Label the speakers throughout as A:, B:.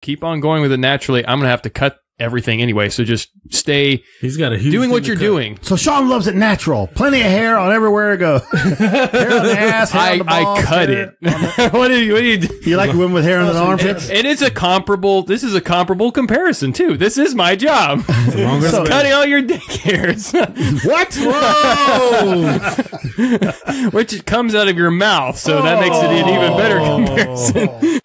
A: keep on going with it naturally, I'm going to have to cut everything anyway. So just stay doing what you're doing.
B: So Sean loves it natural. Plenty of hair on everywhere I go. Hair on the ass, hair on the balls.
A: I cut it. What do you do?
B: You like women with hair on the armpits?
A: And it's this is a comparable comparison too. This is my job. So cutting all your dick hairs.
B: What?
A: Whoa! Which comes out of your mouth, so that makes it an even better comparison.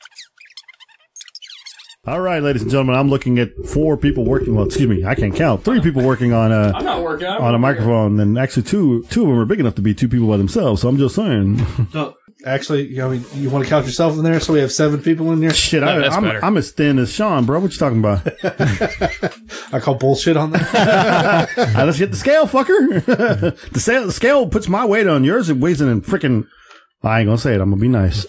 B: All right, ladies and gentlemen, I'm looking at 4 people working. Well, excuse me, I can't count. 3 people working on
A: I'm not working
B: on a microphone, and actually two of them are big enough to be 2 people by themselves. So I'm just saying.
C: No, actually, you want to count yourself in there? So we have 7 people in there.
B: Shit, I'm as thin as Sean, bro. What you talking about?
C: I call bullshit on that.
B: Let's get the scale, fucker. The scale puts my weight on yours. It weighs in freaking. I ain't gonna say it. I'm gonna be nice.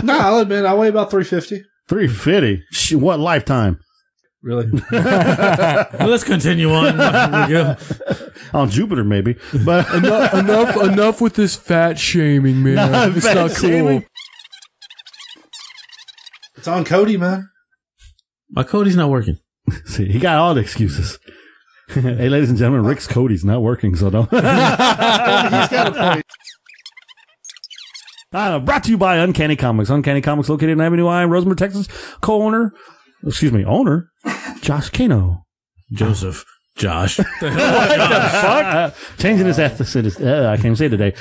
C: No, I'll admit I weigh about 350.
B: 350? What lifetime?
C: Really?
D: Let's continue on.
B: On Jupiter, maybe. But
A: enough with this fat shaming, man. It's not cool.
C: It's on Cody, man.
D: My Cody's not working.
B: See, he got all the excuses. Hey, ladies and gentlemen, Rick's Cody's not working, so don't. He's got a point. Brought to you by Uncanny Comics. Uncanny Comics located in Avenue I, Rosemont, Texas. Owner, Josh Kano.
D: Joseph. Josh.
B: What the fuck? Changing his ethnicity. I can't say it today.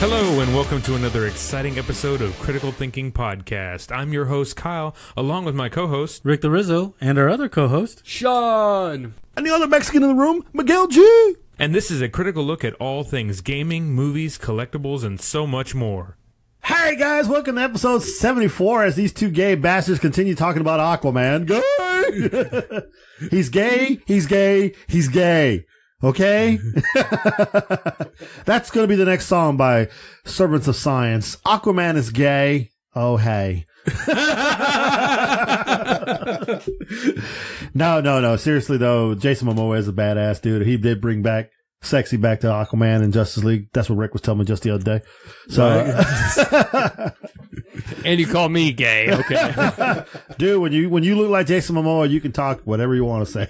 E: Hello and welcome to another exciting episode of Critical Thinking Podcast. I'm your host, Kyle, along with my co-host,
D: Rick the Rizzo, and our other co-host,
A: Sean.
B: And the other Mexican in the room, Miguel G.
E: And this is a critical look at all things gaming, movies, collectibles, and so much more.
B: Hey guys, welcome to episode 74 as these 2 gay bastards continue talking about Aquaman. Gay! He's gay, he's gay, he's gay. Okay? That's going to be the next song by Servants of Science. Aquaman is gay. Oh, hey. No. Seriously, though, Jason Momoa is a badass dude. He did bring back sexy back to Aquaman in Justice League. That's what Rick was telling me just the other day. So,
A: and you call me gay. Okay.
B: Dude, when you look like Jason Momoa, you can talk whatever you want to say.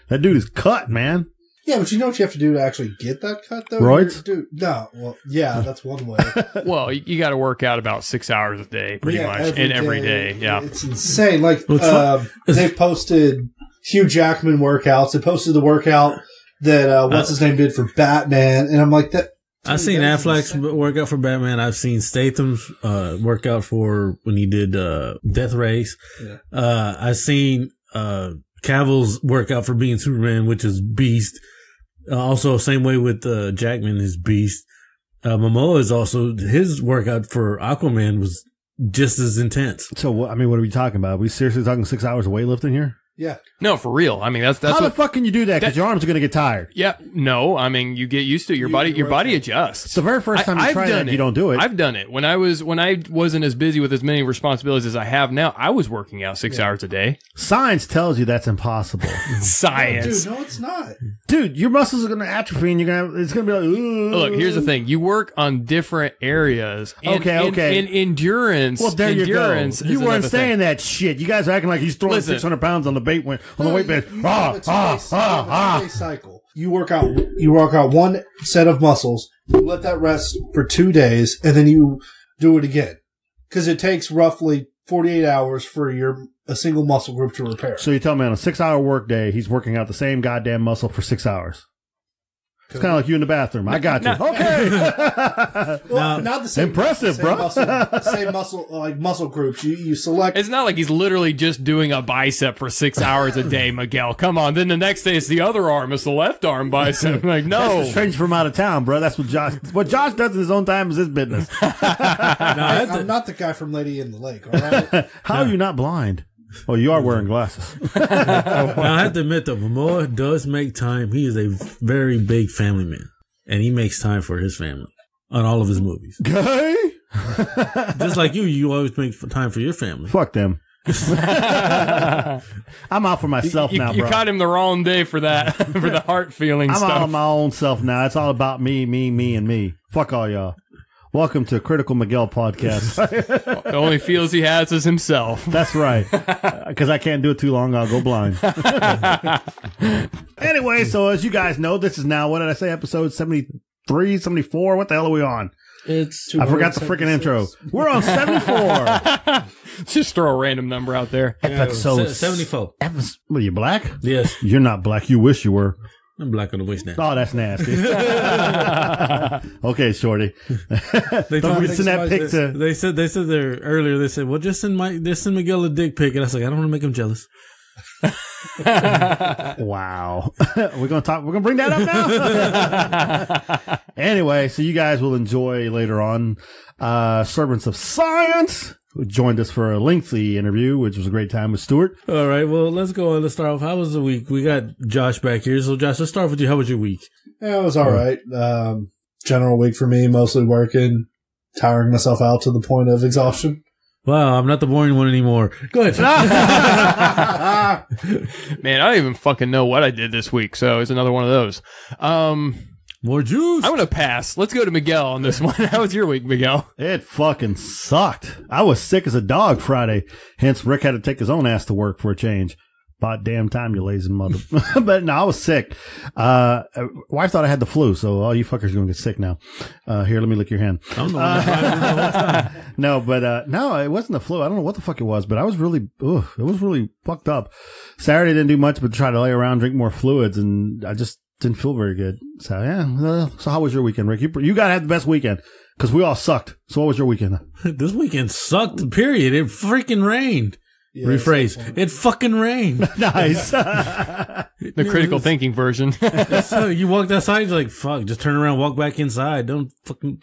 B: That dude is cut, man.
C: Yeah, but you know what you have to do to actually get that cut, though?
B: Roids?
C: Dude, no. Well, yeah, that's one way.
A: Well, you got to work out about 6 hours a day, pretty much, every day. Yeah,
C: it's insane. Like they've posted Hugh Jackman workouts. They posted the workout that what's his name did for Batman, and I'm like that.
D: I've seen Affleck's workout for Batman. I've seen Statham's workout for when he did Death Race. Yeah. I've seen Cavill's workout for being Superman, which is Beast. Also, same way with Jackman is Beast. Momoa is also, his workout for Aquaman was just as intense.
B: So, what are we talking about? Are we seriously talking 6 hours of weightlifting here?
C: Yeah.
A: No, for real. I mean, that's
B: how the fuck can you do that? Because your arms are going to get tired.
A: Yeah. No, I mean, you get used to it. Your body adjusts.
B: It's the very first time you try that, you don't do it.
A: I've done it. When I wasn't as busy with as many responsibilities as I have now, I was working out 6 hours a day.
B: Science tells you that's impossible.
A: Science.
C: No, it's not.
B: Dude, your muscles are going to atrophy and it's going to be like, ooh.
A: Look, here's the thing. You work on different areas.
B: Okay.
A: In endurance.
B: Well, there you go. You weren't saying that shit. You guys are acting like he's throwing 600 pounds on the weight bench.
C: It's a cycle. You work out one set of muscles, you let that rest for 2 days, and then you do it again. Because it takes roughly 48 hours for a single muscle group to repair.
B: So you tell me on a 6-hour work day, he's working out the same goddamn muscle for 6 hours. It's kind of like you in the bathroom. I got you. Okay.
C: Well, not the same.
B: Impressive, bro.
C: Same muscle groups. You select.
A: It's not like he's literally just doing a bicep for 6 hours a day, Miguel. Come on. Then the next day it's the other arm. It's the left arm bicep. Like, no.
B: That's the strange from out of town, bro. That's what Josh does in his own time is his business.
C: I'm not the guy from Lady in the Lake, all right?
B: How are you not blind? Oh, you are wearing glasses.
D: Now, I have to admit, though, Momoa does make time. He is a very big family man, and he makes time for his family on all of his movies.
B: Gay?
D: Just like you always make time for your family.
B: Fuck them. I'm out for myself now, bro.
A: You caught him the wrong day for that, for the heart feeling
B: I'm
A: stuff.
B: out on my own self now. It's all about me, and me. Fuck all y'all. Welcome to Critical Miguel Podcast.
A: The only feels he has is himself.
B: That's right. Because I can't do it too long. I'll go blind. Anyway, so as you guys know, this is now, what did I say, episode 73, 74? What the hell are we on? I forgot the freaking intro. We're on 74.
A: Just throw a random number out there.
B: Episode
D: 74.
B: What are you, black?
D: Yes.
B: You're not black. You wish you were.
D: I'm black on the waist now.
B: Oh, that's nasty. Okay, shorty. Don't forget to send that pic to...
D: They said there earlier, they said, well, just send Miguel a dick pic. And I was like, I don't want to make him jealous.
B: Wow. We're gonna bring that up now. Anyway, so you guys will enjoy later on Servants of Science, who joined us for a lengthy interview, which was a great time with Stuart.
D: All right, well, let's go on. Let's start off. How was the week? We got Josh back here. So Josh, let's start with you. How was your week?
C: Yeah, it was all right. General week for me, mostly working, tiring myself out to the point of exhaustion.
D: Wow, I'm not the boring one anymore. Go ahead.
A: Man, I don't even fucking know what I did this week, so it's another one of those.
D: More juice.
A: I'm going to pass. Let's go to Miguel on this one. How was your week, Miguel?
B: It fucking sucked. I was sick as a dog Friday. Hence, Rick had to take his own ass to work for a change. About damn time, you lazy mother. But no, I was sick. Wife thought I had the flu, so all you fuckers are going to get sick now. Here, let me lick your hand.
D: I'm the one that the whole time.
B: No, but no, it wasn't the flu. I don't know what the fuck it was, but I was really, it was really fucked up. Saturday didn't do much but try to lay around, drink more fluids, and I just didn't feel very good. So yeah. So how was your weekend, Rick? You gotta have the best weekend because we all sucked. So what was your weekend?
D: This weekend sucked. Period. It freaking rained. Yeah, rephrase. It fucking rained.
B: Nice.
A: The critical thinking version.
D: So you walked outside, you're like, fuck, just turn around, walk back inside. Don't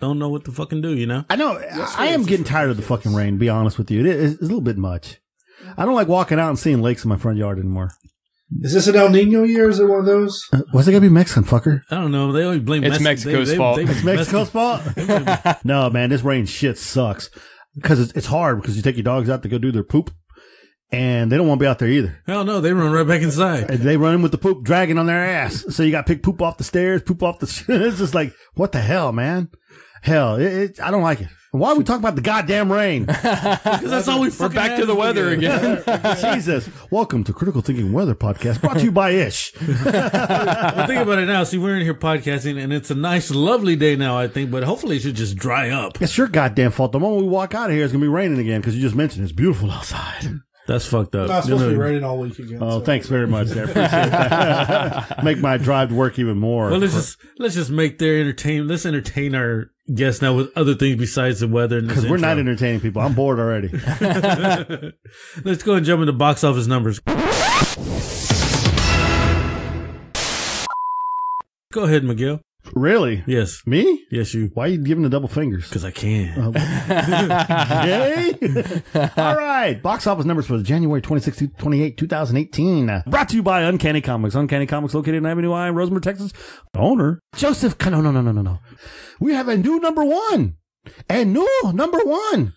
D: know what to fucking do, you know?
B: I know. I am getting tired of the fucking rain, to be honest with you. It's a little bit much. I don't like walking out and seeing lakes in my front yard anymore.
C: Is this an El Nino year? Is it one of those?
B: Why's it gotta be Mexican, fucker?
D: I don't know. They always blame
A: It's Mexico's fault.
B: It's Mexico's fault? No, man, this rain shit sucks. Because it's hard because you take your dogs out to go do their poop. And they don't want to be out there either.
D: Hell no, they run right back inside.
B: And they run in with the poop dragging on their ass. So you got to pick poop off the stairs, poop off the... It's just like, what the hell, man? Hell, I don't like it. Why are we talking about the goddamn rain?
D: Because that's all we're
A: back to the weather again.
B: Jesus. Welcome to Critical Thinking Weather Podcast, brought to you by Ish.
D: Well, think about it now. See, we're in here podcasting, and it's a nice, lovely day now, I think, but hopefully it should just dry up.
B: It's your goddamn fault. The moment we walk out of here, it's going to be raining again because you just mentioned it's beautiful outside.
D: That's fucked up.
C: It's not supposed to be raining all week again.
B: Oh, so. Thanks very much. I appreciate that. Make my drive to work even more.
D: Well, let's just make their entertainment. Let's entertain our guests now with other things besides the weather.
B: Because we're not entertaining people. I'm bored already.
D: Let's go and jump into box office numbers. Go ahead, Miguel.
B: Really?
D: Yes.
B: Me?
D: Yes, you.
B: Why are you giving the double fingers?
D: Because I can.
B: Yay! All right. Box office numbers for January 26, 28, 2018. Brought to you by Uncanny Comics. Uncanny Comics located on Avenue I in Rosenberg, Texas. Owner, Joseph. No. We have a new number one. A new number one.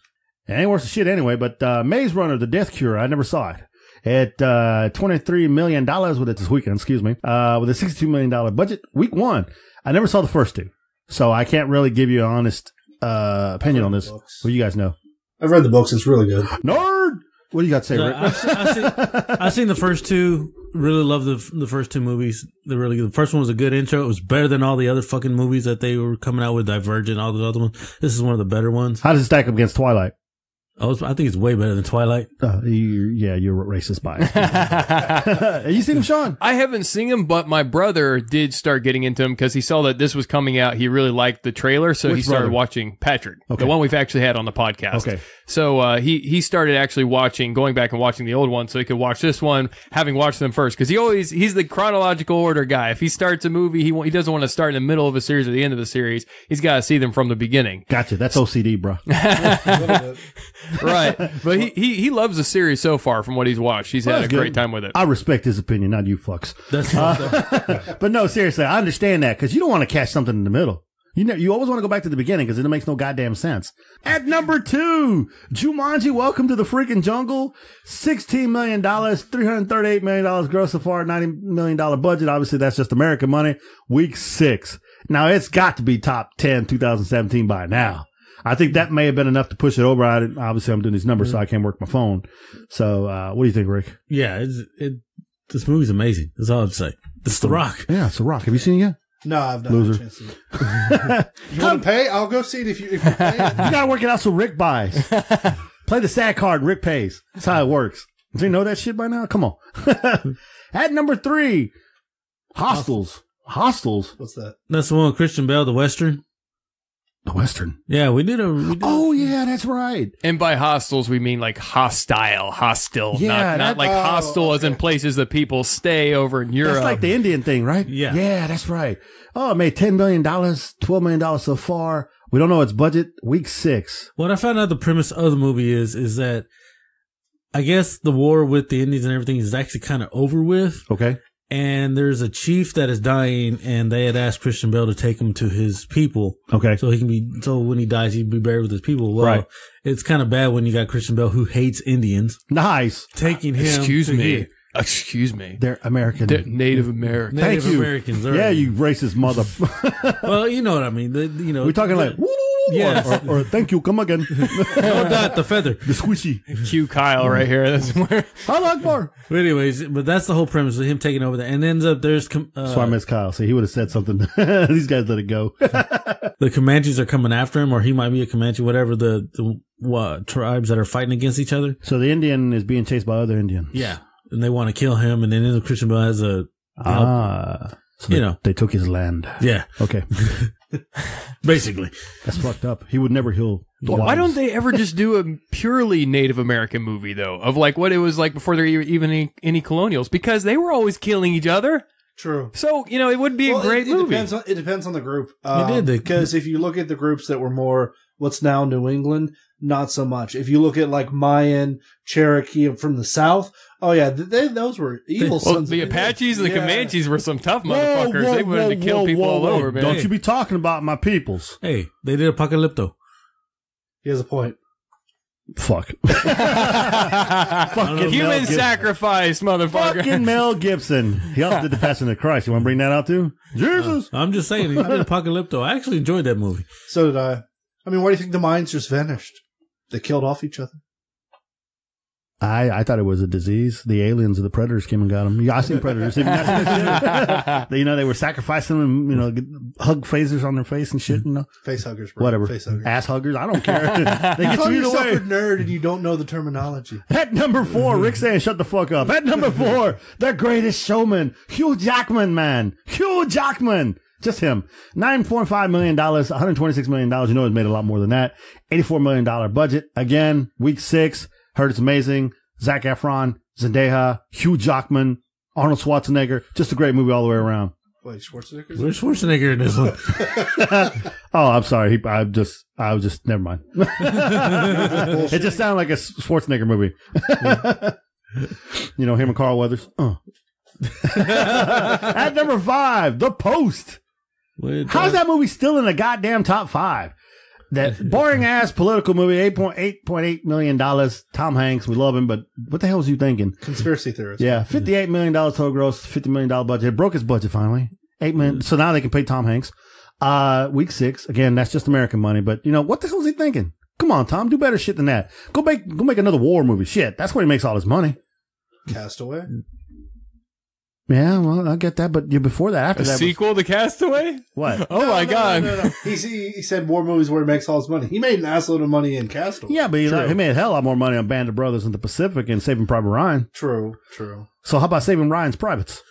B: It ain't worth the shit anyway, but Maze Runner, The Death Cure. I never saw it. At $23 million with it this weekend, excuse me, with a $62 million budget, week one. I never saw the first two, so I can't really give you an honest opinion on this. What do you guys know?
C: I've read the books. It's really good.
B: Nerd! What do you got to say, Rick?
D: I've seen the first two. Really love the first two movies. They're really good. The first one was a good intro. It was better than all the other fucking movies that they were coming out with, Divergent, all the other ones. This is one of the better ones.
B: How does it stack up against Twilight?
D: I think it's way better than Twilight.
B: You're racist bias. Have you seen him, Sean?
A: I haven't seen him, but my brother did start getting into him because he saw that this was coming out. He really liked the trailer, so he started watching Patrick, the one we've actually had on the podcast.
B: Okay.
A: So he started actually going back and watching the old one so he could watch this one, having watched them first. Because he's the chronological order guy. If he starts a movie, he doesn't want to start in the middle of a series or the end of the series. He's got to see them from the beginning.
B: Gotcha. That's OCD, bro.
A: Right. But he loves the series so far from what he's watched. He's had a great time with it.
B: I respect his opinion, not you fucks.
D: That's
B: But no, seriously, I understand that because you don't want to catch something in the middle. You always want to go back to the beginning because it makes no goddamn sense. At number 2, Jumanji, Welcome to the Freaking Jungle. $16 million, $338 million gross so far, $90 million budget. Obviously, that's just American money. Week 6. Now, it's got to be top 10 2017 by now. I think that may have been enough to push it over. Obviously, I'm doing these numbers, so I can't work my phone. So, what do you think, Rick?
D: Yeah, this movie's amazing. That's all I'd say. It's The Rock.
B: Yeah, it's The Rock. Have you seen it yet?
C: No, I've not
B: Loser.
C: had a chance to see it. You want to pay? I'll go see it if you're paying.
B: You gotta work it out so Rick buys. Play the sad card, Rick pays. That's how it works. Do you know that shit by now? Come on. At number 3, Hostels. Hostels?
C: What's that?
D: That's the one with Christian Bale, the Western.
B: The Western.
D: Yeah, we did.
B: Oh, yeah, that's right.
A: And by hostels, we mean like hostil,
B: Yeah,
A: not like hostile as in places that people stay over in Europe.
B: That's like the Indian thing, right?
D: Yeah.
B: Yeah, that's right. Oh, it made $10 million, $12 million so far. We don't know its budget. Week 6.
D: What I found out the premise of the movie is that I guess the war with the Indians and everything is actually kind of over with.
B: Okay.
D: And there's a chief that is dying, and they had asked Christian Bale to take him to his people.
B: Okay.
D: So when he dies, he'd be buried with his people. Well,
B: Right.
D: It's kind of bad when you got Christian Bale, who hates Indians,
B: Nice.
D: taking him.
A: Excuse
D: to
A: me.
D: here.
A: Excuse me.
B: They're American.
A: They're Native American.
D: Native
B: Thank you.
D: Americans.
B: Yeah, you racist mother.
D: Well, you know what I mean.
B: We're talking like,
D: Yes.
B: or thank you, come again.
D: no doubt the feather.
B: The squishy.
A: Cue Kyle right here. That's where.
B: Allah Akbar.
D: But anyways, but that's the whole premise of him taking over there. And ends up there's
B: So I miss Kyle. See, he would have said something. These guys let it go.
D: the Comanches are coming after him, or he might be a Comanche, whatever the tribes that are fighting against each other.
B: So the Indian is being chased by other Indians.
D: Yeah, and they want to kill him, and then Christian Bale has a
B: So they took his land.
D: yeah,
B: Okay.
D: basically.
B: That's fucked up. He would never heal. The
A: Why
B: wives.
A: don't they ever just do a purely Native American movie, though, of like what it was like before there were even any colonials? Because they were always killing each other.
C: True.
A: So, it would be a great movie.
C: It depends on the group.
D: It did.
C: Because if you look at the groups that were more what's now New England, not so much. If you look at like Mayan, Cherokee from the South, oh yeah, those were evil sons.
A: The
C: of
A: Apaches and the
C: Yeah.
A: Comanches were some tough motherfuckers. They wanted to kill people all over, man.
B: Don't you be talking about my peoples.
D: Hey, they did Apocalypto.
C: He has a point.
B: Fuck.
A: Fucking human sacrifice, motherfucker.
B: Fucking Mel Gibson. He also did The Passion of the Christ. You want to bring that out too? Jesus.
D: I'm just saying, he did Apocalypto. I actually enjoyed that movie.
C: So did I. I mean, why do you think the Mayans just vanished? They killed off each other.
B: I thought it was a disease. The aliens or the predators came and got them. I seen predators. Have you not seen that shit? They were sacrificing them, get hug phasers on their face and shit,
C: Face huggers, bro.
B: Whatever.
C: Face huggers.
B: Ass huggers. I don't care. They
C: You
B: get
C: call
B: you either
C: yourself
B: way.
C: a nerd and you don't know the terminology.
B: At number 4, Rick saying, shut the fuck up. At number 4, the greatest showman, Hugh Jackman, man. Hugh Jackman. Just him. $9.5 million, $126 million. It's made a lot more than that. $84 million budget. Again, week 6. Heard it's amazing. Zac Efron, Zendaya, Hugh Jackman, Arnold Schwarzenegger. Just a great movie all the way around.
C: Wait, Schwarzenegger?
D: Where's Schwarzenegger in this one?
B: Oh, I'm sorry. I was just, never mind. It just sounded like a Schwarzenegger movie. Him and Carl Weathers. At number 5, The Post. How's that movie still in the goddamn top 5? That boring ass political movie, $8.8 million. Tom Hanks, we love him, but what the hell was you thinking?
C: Conspiracy theorist.
B: Yeah, $58 million total gross, $50 million budget. It broke his budget finally. $8 million. So now they can pay Tom Hanks. Week 6, again, that's just American money, but what the hell was he thinking? Come on, Tom, do better shit than that. Go make another war movie. Shit, that's where he makes all his money.
C: Castaway.
B: Yeah, well, I get that, but before that, after
A: A
B: that,
A: sequel to Castaway?
B: what?
A: Oh my God.
C: No. He said war movies where he makes all his money. He made an assload of money in Castaway.
B: Yeah, but he made a hell of a lot more money on Band of Brothers in the Pacific and Saving Private Ryan.
C: True.
B: So how about Saving Ryan's Privates?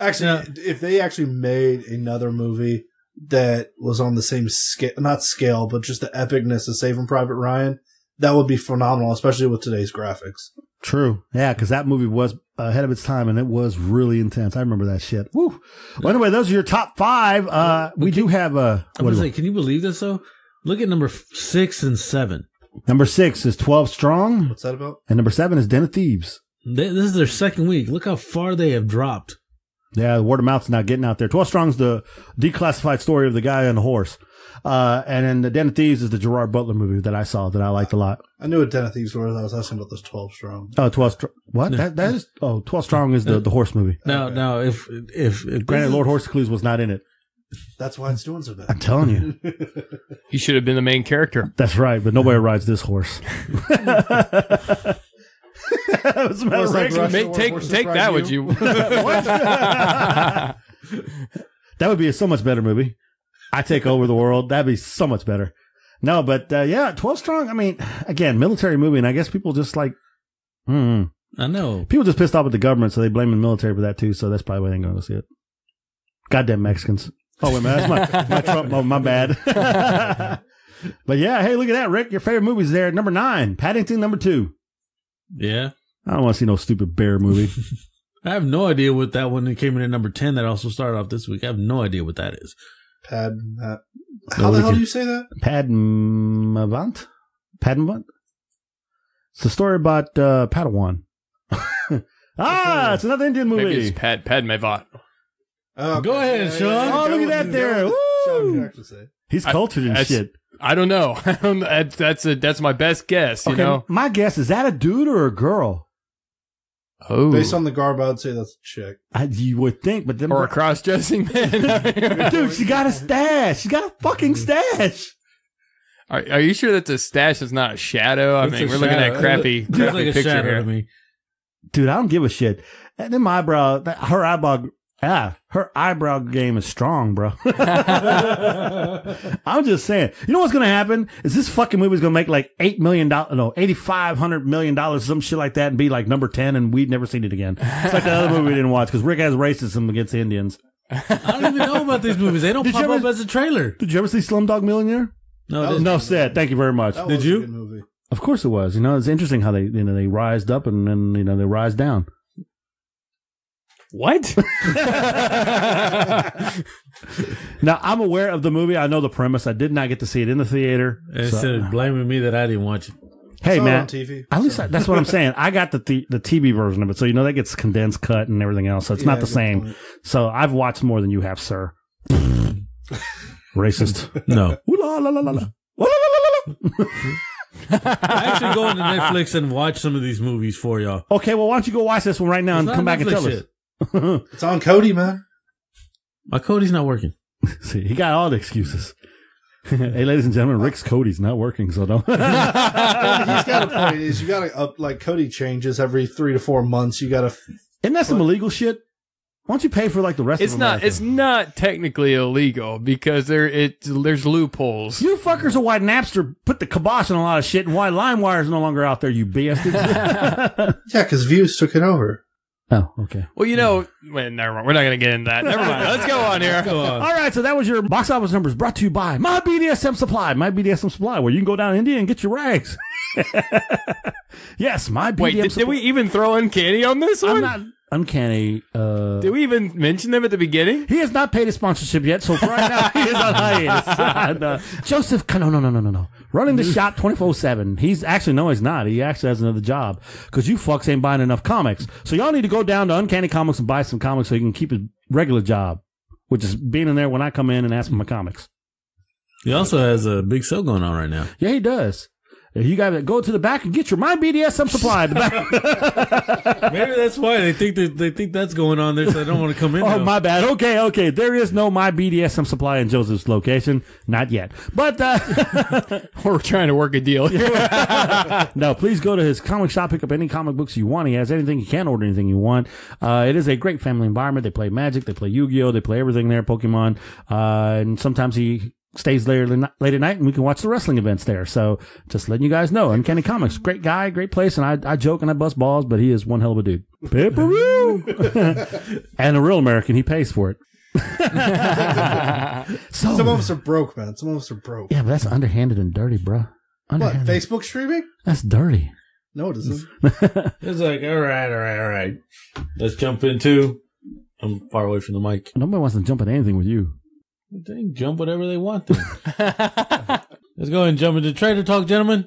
C: Actually, if they actually made another movie that was on the same scale, not scale, but just the epicness of Saving Private Ryan, that would be phenomenal, especially with today's graphics.
B: True. Yeah, because that movie was ahead of its time, and it was really intense. I remember that shit. Woo. Well, anyway, those are your top 5. We do have
D: I was going to say, can you believe this, though? Look at number 6 and 7.
B: Number 6 is 12 Strong,
C: What's that about?
B: and number 7 is Den of Thieves.
D: This is their second week. Look how far they have dropped.
B: Yeah, the word of mouth's not getting out there. 12 Strong's the declassified story of the guy on the horse. And then the Den of Thieves is the Gerard Butler movie that I saw that I liked a lot.
C: I knew what Den of Thieves was. I was asking about this 12 Strong.
B: Oh, 12 Strong. What? That is, 12 Strong is the horse movie.
D: Now, if
B: Granted, Lord Horsecluse was not in it.
C: That's why it's doing so bad.
B: I'm telling you.
A: He should have been the main character.
B: That's right, but nobody rides this horse. What's the matter, Rick?
A: Take that with you.
B: That would be a so much better movie. I Take Over the World. That'd be so much better. No, but yeah, 12 Strong. I mean, again, military movie, and I guess people just like,
D: I know.
B: people just pissed off with the government, so they blame the military for that too. So that's probably why they ain't going to see it. Goddamn Mexicans. Oh, wait a minute. That's my Trump. Oh, my bad. But yeah, hey, look at that, Rick. Your favorite movie's there. Number 9, Paddington, number 2.
D: Yeah.
B: I don't want to see no stupid bear movie.
D: I have no idea what that one that came in at number 10 that also started off this week. I have no idea what that is.
C: How the hell do you say that?
B: Padmavant? Padmavant? It's a story about Padawan. It's another Indian movie.
A: Maybe it's Padmavant.
C: Oh, okay.
D: Go ahead, Sean.
B: Oh, look at that there.
C: Sean, you
B: Woo!
C: actually say.
B: He's cultured and shit.
A: I don't know. That's my best guess. You know,
B: my guess is that a dude or a girl?
A: oh,
C: Based on the garb, I would say that's a chick.
B: You would think, but then
A: or a cross-dressing man.
B: dude, she got a stash. She got a fucking stash.
A: Are you sure that's a stash? It's not a shadow. I
D: It's
A: mean,
D: a
A: we're looking
D: shadow.
A: at crappy
D: It looks like a
A: picture
D: shadow
A: here.
D: to me.
B: Dude, I don't give a shit. And then my eyebrow, her eyebrow game is strong, bro. I'm just saying. You know what's going to happen? Is this fucking movie's going to make like $8 million, no, $8,500 million, some shit like that, and be like number 10, and we'd never seen it again. It's like the other movie we didn't watch, because Rick has racism against Indians.
D: I don't even know about these movies. They don't
B: Did
D: pop
B: you ever-
D: up as a trailer.
B: Did you ever see Slumdog Millionaire?
D: No,
B: No, said. Thank you very much.
C: That
B: Did
C: was
B: you?
C: a good movie.
B: Of course it was. You know, it's interesting how they rised up and then, they rise down.
A: What?
B: Now, I'm aware of the movie. I know the premise. I did not get to see it in the theater.
D: instead of blaming me that I didn't watch it.
B: Hey,
C: Saw it
B: man.
C: on TV.
B: At least that's what I'm saying. I got the TV version of it. So, that gets condensed cut and everything else. So it's not the
C: good
B: same.
C: point.
B: So I've watched more than you have, sir. Racist.
D: No.
B: Ooh la la la la la. Ooh la la la la.
D: I actually go into Netflix and watch some of these movies for y'all.
B: Okay, well, why don't you go watch this one right now and
D: It's
B: come
D: not
B: back and
D: Netflix
B: tell us.
D: shit.
C: It's on Cody, man.
D: My Cody's not working.
B: See, he got all the excuses. Hey, ladies and gentlemen, Rick's Cody's not working, so don't.
C: He's got a point. Is you got to up like Cody changes every 3 to 4 months. You got to.
B: Isn't that some illegal shit? Why don't you pay for like the rest
A: It's
B: of
A: not.
B: America?
A: It's not technically illegal because there's loopholes.
B: You fuckers are why Napster put the kibosh on a lot of shit and why LimeWire is no longer out there, you bastards.
C: Yeah, because Views took it over.
B: Oh, okay.
A: Well, never mind. We're not going to get into that. Never mind. Let's go on here.
B: All right, so that was your box office numbers brought to you by My BDSM Supply. My BDSM Supply, where you can go down to India and get your rags. Yes, My BDSM
A: Wait, did
B: Supply.
A: we even throw Uncanny on this one?
B: I'm not uncanny.
A: Did we even mention them at the beginning?
B: He has not paid his sponsorship yet, so for right now, he is on hiatus. And, Joseph, no. Running the shop 24/7. He's not. He actually has another job because you fucks ain't buying enough comics. So y'all need to go down to Uncanny Comics and buy some comics so he can keep his regular job, which is being in there when I come in and ask for my comics.
D: He also has a big sale going on right now.
B: Yeah, he does. If you gotta go to the back and get your My BDSM Supply. The back.
D: Maybe that's why they think that's going on there, so they don't want to come in.
B: Oh,
D: now.
B: my bad. Okay. There is no My BDSM Supply in Joseph's location. Not yet. But,
A: We're trying to work a deal here.
B: no, please go to his comic shop, pick up any comic books you want. He has anything. You can order anything you want. It is a great family environment. They play Magic. They play Yu-Gi-Oh. They play everything there, Pokemon. And sometimes he stays late at night and we can watch the wrestling events there. So just letting you guys know. Uncanny Comics, great guy, great place. And I joke and I bust balls, but he is one hell of a dude. Pepperoo! And a real American, he pays for it. So,
C: Some of us are broke, man. Some of us are broke.
B: yeah, but that's underhanded and dirty, bro.
C: What?
B: Underhanded.
C: Facebook streaming?
B: That's dirty.
C: No, it isn't.
D: It's like, all right. Let's jump into. I'm far away from the mic.
B: Nobody wants to jump at anything with you.
D: They can jump whatever they want to. Let's go ahead and jump into Trader Talk, gentlemen.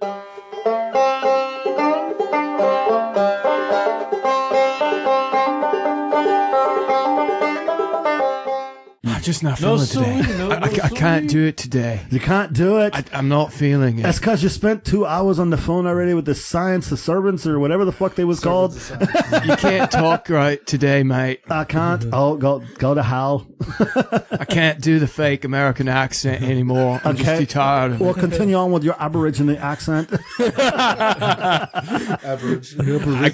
A: just not feeling today. I can't do it today.
B: You can't do it.
A: I'm not feeling it.
B: That's because you spent 2 hours on the phone already with the science, the servants, or whatever the fuck they was called.
A: You can't talk right today, mate.
B: I can't. Oh, go to hell.
A: I can't do the fake American accent anymore. I'm just too tired of it.
B: Well, continue on with your Aboriginal accent.
A: I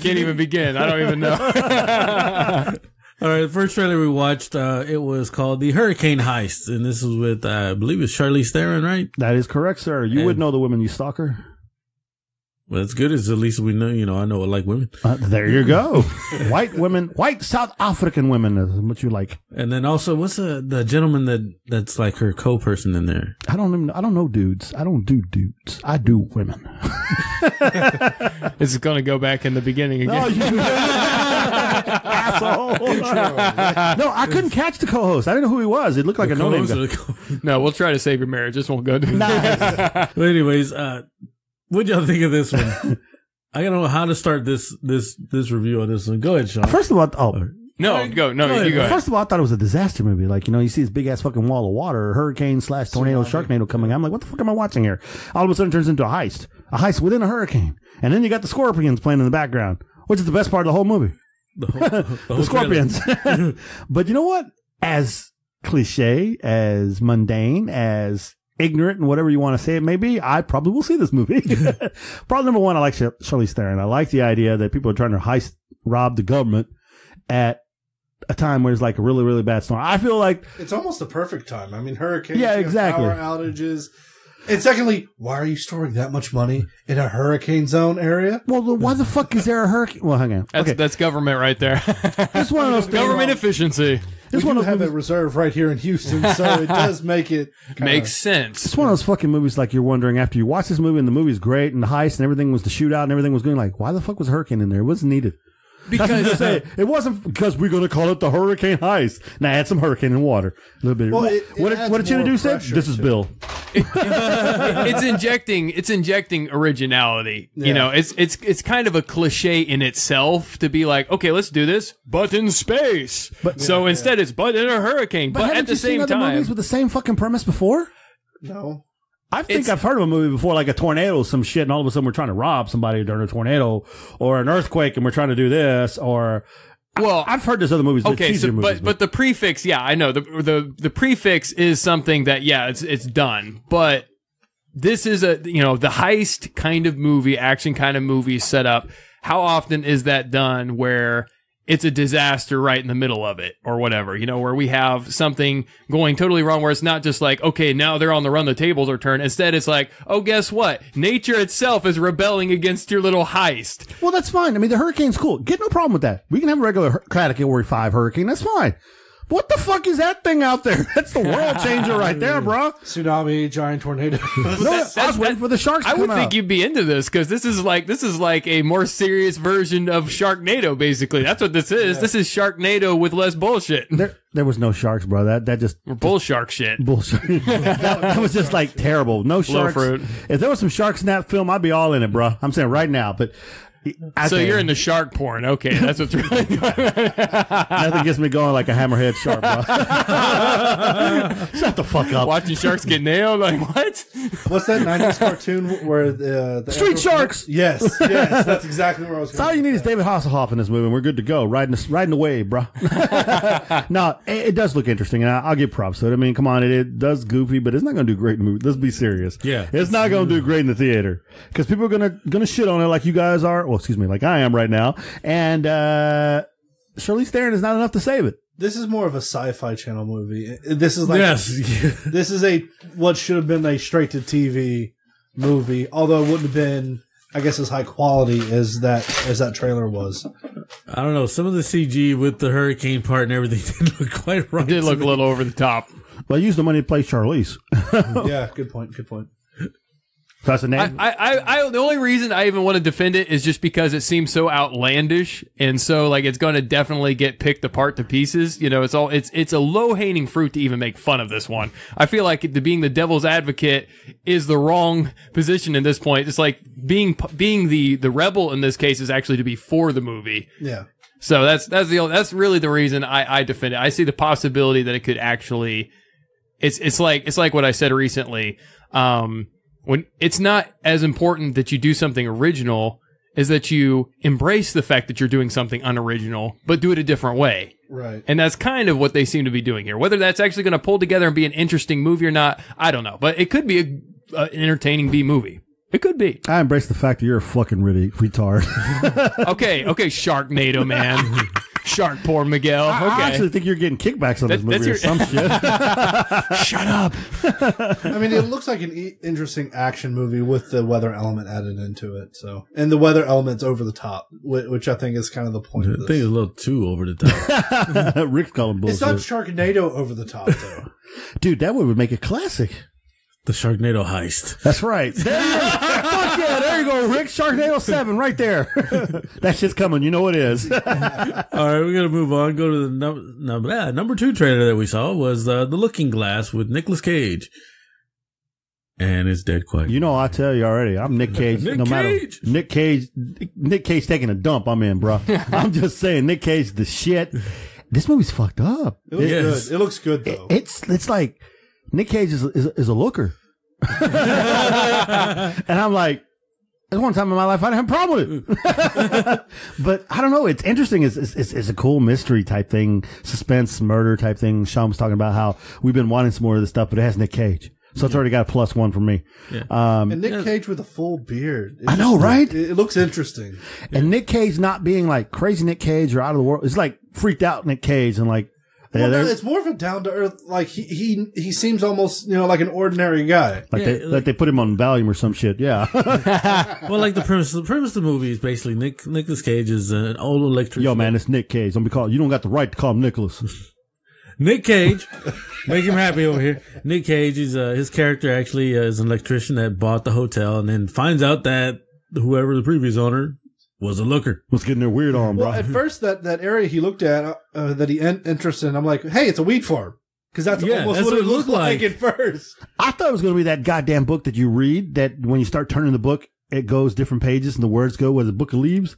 A: can't even begin. I don't even know.
D: All right, the first trailer we watched, it was called The Hurricane Heist, and this is with, I believe it's Charlize Theron, right?
B: That is correct, sir. You would know the women, you stalker.
D: Well, that's good. It's at least we know, I know I like women.
B: There you go. White women, white South African women is what you like.
D: And then also, what's the gentleman that's like her co-person in there?
B: I don't know dudes. I don't do dudes. I do women.
A: This is going to go back in the beginning again.
B: No, you asshole. No, I couldn't catch the co-host. I didn't know who he was. It looked like a no-name guy.
A: No, we'll try to save your marriage. This won't go to
B: Nice.
D: Well, anyways, what'd y'all think of this one? I don't know how to start this review on this one. Go ahead, Sean.
B: First of all,
A: No, you go ahead.
B: First of all, I thought it was a disaster movie. Like, you see this big ass fucking wall of water, hurricane / tornado, sharknado coming. I'm like, what the fuck am I watching here? All of a sudden it turns into a heist within a hurricane. And then you got the scorpions playing in the background, which is the best part of the whole movie. The scorpions. But you know what? As cliche, as mundane, as ignorant, and whatever you want to say it may be, I probably will see this movie. Problem number one, I like Charlize Theron. I like the idea that people are trying to rob the government at a time where it's like a really, really bad storm. I feel like
C: it's almost the perfect time. I mean, hurricanes,
B: yeah, exactly.
C: Power outages. And secondly, why are you storing that much money in a hurricane zone area?
B: Well, why the fuck is there a hurricane? Well, hang on.
A: That's government right there.
B: It's one of those
A: government efficiency.
C: We do have a reserve right here in Houston, so it does make it
A: makes sense.
B: It's one of those fucking movies like you're wondering after you watch this movie and the movie's great and the heist and everything was the shootout and everything was going like, why the fuck was a hurricane in there? It wasn't needed. Because it wasn't because we're going to call it the hurricane heist. Now add some hurricane and water. A little bit.
C: Well,
B: what did you do? Said this is Bill.
A: It's injecting originality.
C: Yeah.
A: It's kind of a cliche in itself to be like, okay, let's do this, but in space. Instead it's but in a hurricane. But at the same time,
B: movies with the same fucking premise before?
C: No.
B: I think I've heard of a movie before, like a tornado or some shit, and all of a sudden we're trying to rob somebody during a tornado, or an earthquake, and we're trying to do this, or... Well, I've heard this other movies.
A: Okay, but the prefix, yeah, I know the prefix is something that it's done, but this is the heist kind of movie, action kind of movie setup. How often is that done where it's a disaster right in the middle of it or whatever, where we have something going totally wrong where it's not just like, okay, now they're on the run, the tables are turned. Instead, it's like, oh, guess what? Nature itself is rebelling against your little heist.
B: Well, that's fine. I mean, the hurricane's cool. Get no problem with that. We can have a regular Category 5 hurricane. That's fine. What the fuck is that thing out there? That's the world changer right there, bro.
C: Tsunami, giant tornado.
B: I was waiting for the sharks to come out.
A: I would think you'd be into this because this is like a more serious version of Sharknado, basically. That's what this is. Yeah. This is Sharknado with less bullshit.
B: There was no sharks, bro. That just...
A: bull shark shit.
B: Bullshit. that was just like terrible. No sharks.
A: Fruit.
B: If there was some sharks in that film, I'd be all in it, bro. I'm saying right now, but...
A: So you're into shark porn. Okay, that's what's really going on.
B: Nothing gets me going like a hammerhead shark, bro. Shut the fuck up.
A: Watching sharks get nailed? Like, what?
C: What's that 90s cartoon where the
B: Street Sharks?
C: Yes, that's exactly where I was going.
B: So all you need is David Hasselhoff in this movie, and we're good to go. Riding the wave, bro. No, it does look interesting, and I'll give props to it. I mean, come on, it does goofy, but it's not going to do great in the movie. Let's be serious.
D: Yeah.
B: It's not going to do great in the theater. Because people are going to shit on it like you guys are. Well, excuse me, like I am right now. And Charlize Theron is not enough to save it.
C: This is more of a Sci-Fi Channel movie. This is like this is what should have been a straight to TV movie, although it wouldn't have been, I guess, as high quality as that trailer was.
D: I don't know. Some of the CG with the hurricane part and everything did look quite right.
A: It did look a little over the top.
B: Well, use the money to play Charlize.
C: Yeah, good point.
B: That's a name.
A: The only reason I even want to defend it is just because it seems so outlandish, and so like it's going to definitely get picked apart to pieces. It's a low hanging fruit to even make fun of this one. I feel like being the devil's advocate is the wrong position in this point. It's like being the rebel in this case is actually to be for the movie.
C: Yeah.
A: So that's really the reason I defend it. I see the possibility that it could actually, it's like what I said recently. When it's not as important that you do something original is that you embrace the fact that you're doing something unoriginal, but do it a different way.
C: Right.
A: And that's kind of what they seem to be doing here. Whether that's actually going to pull together and be an interesting movie or not, I don't know. But it could be an entertaining B movie. It could be.
B: I embrace the fact that you're a fucking retard.
A: Okay, Sharknado, man. Shark poor Miguel. Okay.
B: I actually think you're getting kickbacks on this movie or some shit.
A: Shut up.
C: I mean, it looks like an interesting action movie with the weather element added into it. So, and the weather element's over the top, which I think is kind of the point of this.
D: I think it's a little too over the top.
B: Rick's calling bullshit.
C: It's not Sharknado over the top, though.
B: Dude, that would make a classic.
D: The Sharknado heist.
B: That's right. There you go. Fuck yeah, there you go, Rick. Sharknado 7 right there. That shit's coming. You know it is.
D: All right, we're going to move on. Go to the number 2 trailer that we saw was The Looking Glass with Nicolas Cage. And it's dead quiet.
B: You know, I tell you already, I'm Nick Cage. Nick Cage taking a dump, I'm in, bro. I'm just saying, Nick Cage, the shit. This movie's fucked up.
C: It looks good. It looks good, though.
B: It's like, Nick Cage is a looker. And I'm like, there's one time in my life I didn't have a problem with it. But I don't know. It's interesting. It's a cool mystery type thing, suspense, murder type thing. Sean was talking about how we've been wanting some more of this stuff, but it has Nick Cage. So it's already got a +1 for me.
D: Yeah.
C: And Nick Cage with a full beard.
B: I know, right?
C: It looks interesting.
B: And Nick Cage not being like crazy Nick Cage or out of the world. It's like freaked out Nick Cage and like,
C: well, no, it's more of a down to earth. Like he seems almost like an ordinary guy.
B: Like they put him on Valium or some shit. Yeah.
D: Well, like the premise of the movie is basically Nicolas Cage is an old electrician.
B: Yo, man, it's Nick Cage. Don't be called. You don't got the right to call him Nicholas.
D: Nick Cage, make him happy over here. Nick Cage is his character actually is an electrician that bought the hotel and then finds out that whoever the previous owner was a looker.
B: Was getting their weird on, bro.
C: Well, at first, that area he looked at, that he interested in, I'm like, hey, it's a weed farm. Because that's almost what it looked like at first.
B: I thought it was going to be that goddamn book that you read, that when you start turning the book, it goes different pages and the words go, the Book of Leaves?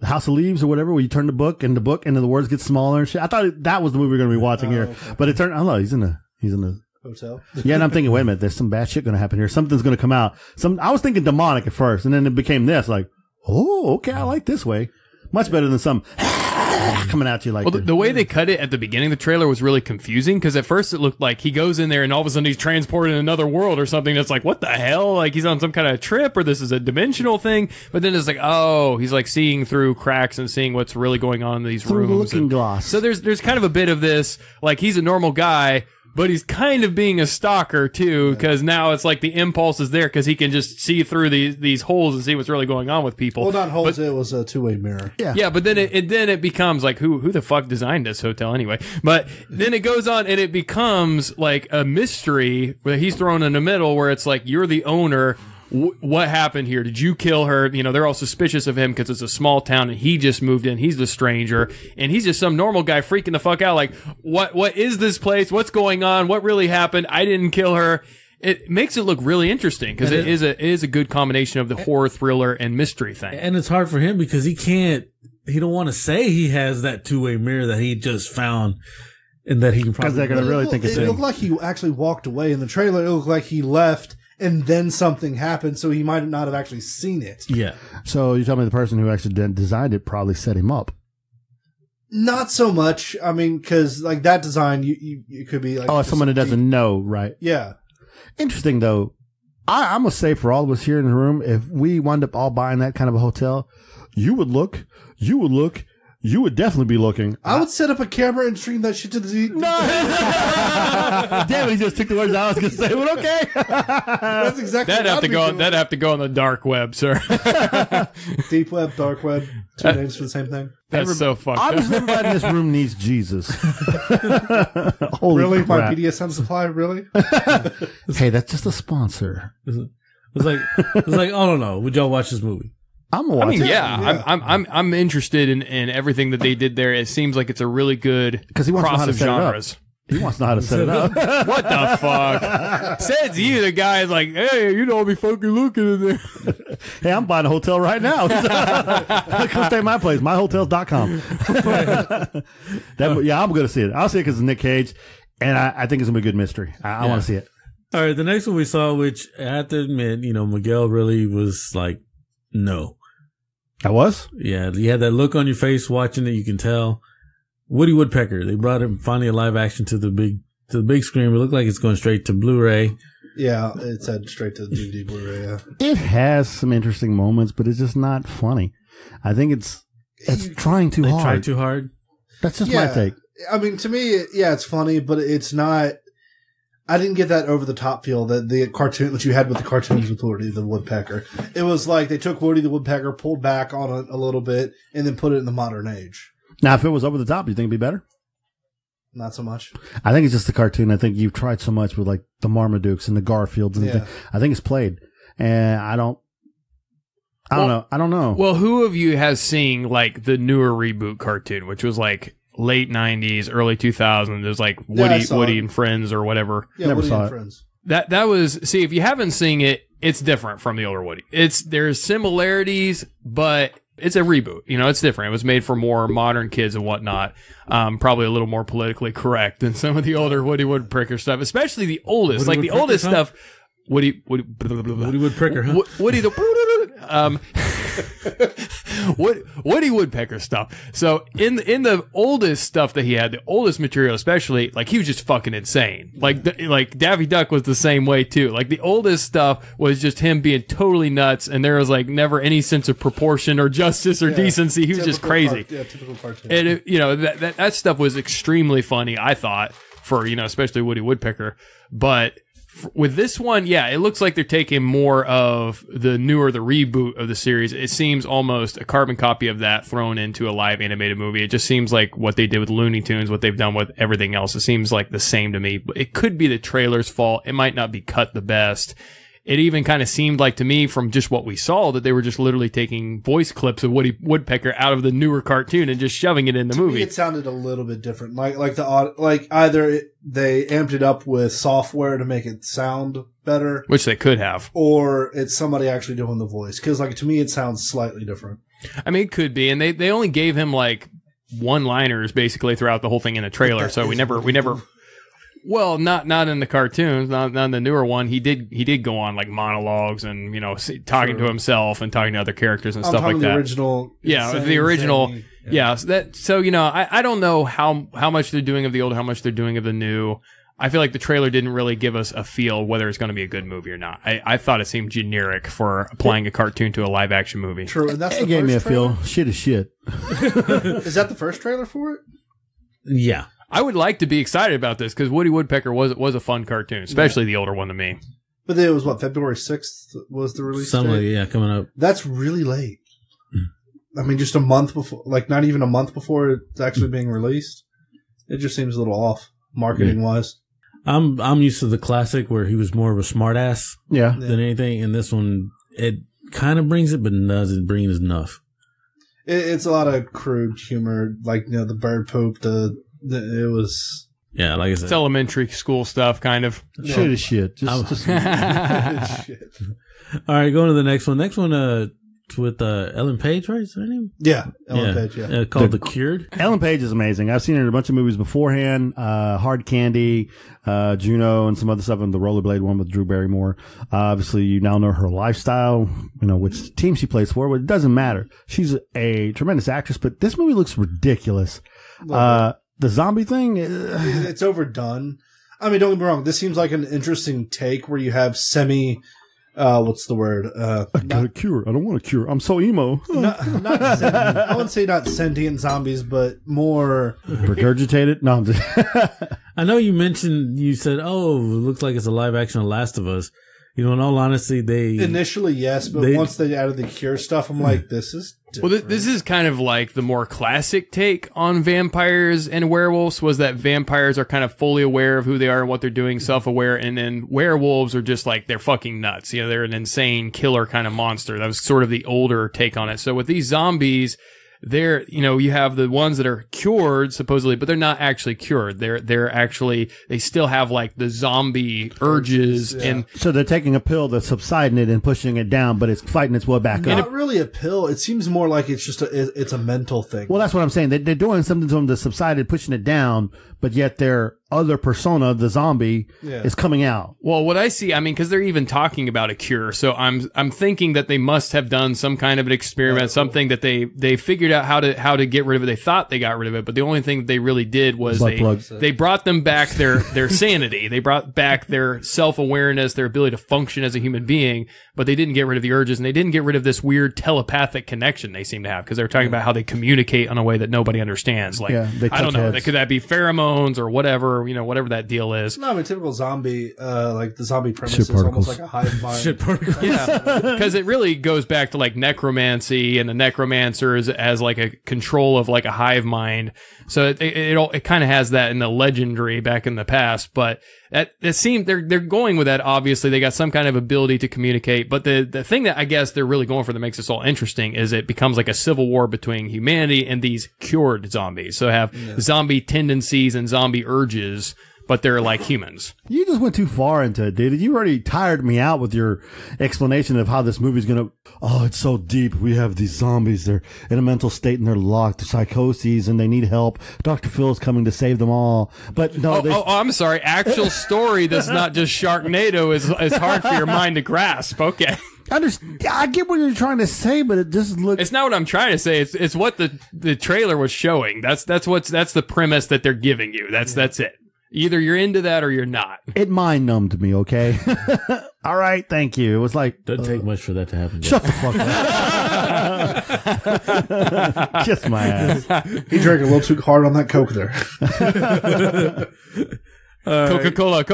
B: The House of Leaves or whatever, where you turn the book and then the words get smaller and shit. I thought that was the movie we were going to be watching here. Okay. But it turned, I don't know, he's in the
C: hotel.
B: Yeah, and I'm thinking, wait a minute, there's some bad shit going to happen here. Something's going to come out. I was thinking demonic at first, and then it became this, like, oh, okay, I like this way. Much better than some coming at you like
A: well, the way they cut it at the beginning of the trailer was really confusing because at first it looked like he goes in there and all of a sudden he's transported in another world or something that's like, what the hell? Like he's on some kind of trip or this is a dimensional thing. But then it's like, oh, he's like seeing through cracks and seeing what's really going on in these rooms.
B: Through the looking glass.
A: So there's kind of a bit of this, like he's a normal guy, but he's kind of being a stalker too, because now it's like the impulse is there because he can just see through these holes and see what's really going on with people.
C: Well, not holes. It was a two-way mirror.
A: Yeah. But then it becomes like who the fuck designed this hotel anyway? But then it goes on and it becomes like a mystery where he's thrown in the middle where it's like you're the owner. What happened here? Did you kill her? They're all suspicious of him because it's a small town and he just moved in. He's the stranger and he's just some normal guy freaking the fuck out. Like, what is this place? What's going on? What really happened? I didn't kill her. It makes it look really interesting because it is a good combination of the horror, thriller, and mystery thing.
D: And it's hard for him because he don't want to say he has that two-way mirror that he just found. And that he can probably...
B: Because they're going to really think it's him.
C: It looked like he actually walked away in the trailer. It looked like he left and then something happened, so he might not have actually seen it.
D: Yeah.
B: So you tell me the person who actually designed it probably set him up.
C: Not so much. I mean, because like that design, you could be like...
B: Oh, someone who doesn't know, right?
C: Yeah.
B: Interesting, though. I'm going to say for all of us here in the room, if we wind up all buying that kind of a hotel, you would definitely be looking.
C: I would set up a camera and stream that shit to the...
B: No! Damn it, he just took the words I was going to say, but okay.
C: That's exactly
A: that'd have to go on the dark web, sir.
C: Deep web, dark web, two names for the same thing.
A: That's so fucked up.
B: Obviously, everybody in this room needs Jesus. Holy
C: really?
B: crap.
C: My BDSM supply? Really?
B: Hey, that's just a sponsor.
D: It's like, I don't know. Would y'all watch this movie?
B: I'm gonna watch it.
A: Yeah. I'm interested in everything that they did there. It seems like it's a really good
B: because he wants to know how
A: cross
B: to
A: of
B: set
A: genres.
B: it up. He wants to know how to set it up.
A: What the fuck? Says you, the guy's like, hey, you know me fucking looking in there.
B: Hey, I'm buying a hotel right now. Come stay at my place, myhotels.com. Yeah, I'm going to see it. I'll see it because it's Nick Cage, and I think it's going to be a good mystery. I want to see it.
D: All right, the next one we saw, which I have to admit, Miguel really was like, no.
B: I was?
D: Yeah, you had that look on your face watching it, you can tell. Woody Woodpecker, they brought him finally a live action to the big screen. It looked like it's going straight to Blu-ray.
C: Yeah, it's head straight to the DVD Blu-ray, yeah.
B: It has some interesting moments, but it's just not funny. I think it's trying too hard.
D: They tried too hard?
B: That's just my take.
C: I mean, to me, yeah, it's funny, but it's not... I didn't get that over-the-top feel that the cartoon that you had with the cartoons with Woody the Woodpecker. It was like they took Woody the Woodpecker, pulled back on it a little bit, and then put it in the modern age.
B: Now, if it was over the top, do you think it'd be better?
C: Not so much.
B: I think it's just the cartoon. I think you've tried so much with like the Marmadukes and the Garfields, and I think it's played. And I don't know.
A: Well, who of you has seen like the newer reboot cartoon, which was like late 90s, early 2000s? There's like Woody and Friends or whatever.
C: Yeah,
B: never
C: Woody
B: saw
C: and
B: it.
C: Friends.
A: That was, see, if you haven't seen it, it's different from the older Woody. There's similarities, but it's a reboot. It's different. It was made for more modern kids and whatnot. Probably a little more politically correct than some of the older Woody Woodpecker stuff, especially the oldest.
D: Woody
A: like the oldest
D: Woodpecker,
A: stuff. Woody
D: Woodpecker, huh?
A: Woody the Woody Woodpecker stuff. So in the oldest stuff that he had, the oldest material especially, like he was just fucking insane. Like Daffy Duck was the same way too. Like the oldest stuff was just him being totally nuts, and there was like never any sense of proportion or justice or decency. He was just crazy.
C: Typical cartoon.
A: And that stuff was extremely funny, I thought, for especially Woody Woodpecker. But with this one, yeah, it looks like they're taking more of the reboot of the series. It seems almost a carbon copy of that thrown into a live animated movie. It just seems like what they did with Looney Tunes, what they've done with everything else. It seems like the same to me. But it could be the trailer's fault. It might not be cut the best. It even kind of seemed like to me from just what we saw that they were just literally taking voice clips of Woody Woodpecker out of the newer cartoon and just shoving it in the movie.
C: Me, it sounded a little bit different. Like either they amped it up with software to make it sound better,
A: which they could have,
C: or it's somebody actually doing the voice. Because to me, it sounds slightly different.
A: I mean, it could be, and they only gave him like one-liners basically throughout the whole thing in the trailer, so we never. Well, not in the cartoons, not in the newer one. He did go on like monologues and talking to himself and talking to other characters and stuff like that.
C: The original,
A: the original, yeah. So I don't know how much they're doing of the old, how much they're doing of the new. I feel like the trailer didn't really give us a feel whether it's going to be a good movie or not. I thought it seemed generic for applying a cartoon to a live action movie.
C: True, and that's
B: it gave me a feel. Shit is shit.
C: Is that the first trailer for it?
D: Yeah.
A: I would like to be excited about this because Woody Woodpecker was a fun cartoon, especially the older one to me.
C: But then it was February 6th was the release date?
D: Coming up.
C: That's really late. I mean, just a month before, like not even a month before it's actually being released. It just seems a little off marketing wise.
D: I'm used to the classic where he was more of a smartass than anything, and this one it kind of brings it, but doesn't bring it enough.
C: It's a lot of crude humor, like the bird poop, it was...
D: Yeah, like I said.
A: It's elementary school stuff, kind of.
B: Shit is shit. Just
C: shit.
D: All right, going to the next one. Next one it's with Ellen Page, right? Is that her name?
C: Yeah, Ellen Page, yeah.
D: Called The Cured.
B: Ellen Page is amazing. I've seen her in a bunch of movies beforehand. Hard Candy, Juno, and some other stuff in the Rollerblade one with Drew Barrymore. Obviously, you now know her lifestyle, which team she plays for, but it doesn't matter. She's a tremendous actress, but this movie looks ridiculous. The zombie thing,
C: it's overdone. I mean, don't get me wrong. This seems like an interesting take where you have what's the word?
B: I got a cure. I don't want a cure. I'm so emo.
C: not I wouldn't say not sentient zombies, but more
B: regurgitated. No, I'm just
D: I know you said, it looks like it's a live action of Last of Us. In all honesty,
C: initially, yes, but once they added the cure stuff, I'm like, this is different.
A: Well, this is kind of like the more classic take on vampires and werewolves, was that vampires are kind of fully aware of who they are and what they're doing, self-aware, and then werewolves are just like, they're fucking nuts. They're an insane killer kind of monster. That was sort of the older take on it. So with these zombies, they're, you have the ones that are cured supposedly, but they're not actually cured. They're actually, they still have like the zombie urges.
C: Yeah.
A: And
B: So they're taking a pill that's subsiding it and pushing it down, but it's fighting its way back up.
C: Not really a pill. It seems more like it's just it's a mental thing.
B: Well, that's what I'm saying. They're doing something to them to subside it, pushing it down, but yet their other persona, the zombie, is coming out.
A: well, what I see, I mean, because they're even talking about a cure, so I'm thinking that they must have done some kind of an experiment, something that they figured out how to get rid of it. They thought they got rid of it, but the only thing that they really did was they brought them back their sanity. They brought back their self-awareness, their ability to function as a human being, but they didn't get rid of the urges, and they didn't get rid of this weird telepathic connection they seem to have, because they were talking about how they communicate in a way that nobody understands. Like, I don't know, could that be pheromones or whatever, whatever that deal is.
C: No, I mean, typical zombie, like the zombie premise is almost like a hive mind.
D: Shit particles.
A: Yeah, because it really goes back to like necromancy, and the necromancer is as like a control of like a hive mind. So it kind of has that in the legendary back in the past, but it seems they're going with that. Obviously, they got some kind of ability to communicate, but the thing that I guess they're really going for that makes this all interesting is it becomes like a civil war between humanity and these cured zombies. So have zombie tendencies and zombie urges, but they're like humans.
B: You just went too far into it, David. You already tired me out with your explanation of how this movie's going to... Oh, it's so deep. We have these zombies. They're in a mental state and they're locked to psychoses and they need help. Dr. Phil's coming to save them all. But no...
A: I'm sorry. Actual story that's not just Sharknado is hard for your mind to grasp. Okay.
B: I get what you're trying to say, but it just looks...
A: It's not what I'm trying to say. It's what the trailer was showing. That's the premise that they're giving you. That's it. Either you're into that or you're not.
B: It mind numbed me, okay? All right, thank you. It was like...
D: Doesn't take much for that to happen.
B: Shut the fuck up. Kiss my ass.
C: He drank a little too hard on that Coke there.
A: Coca-Cola.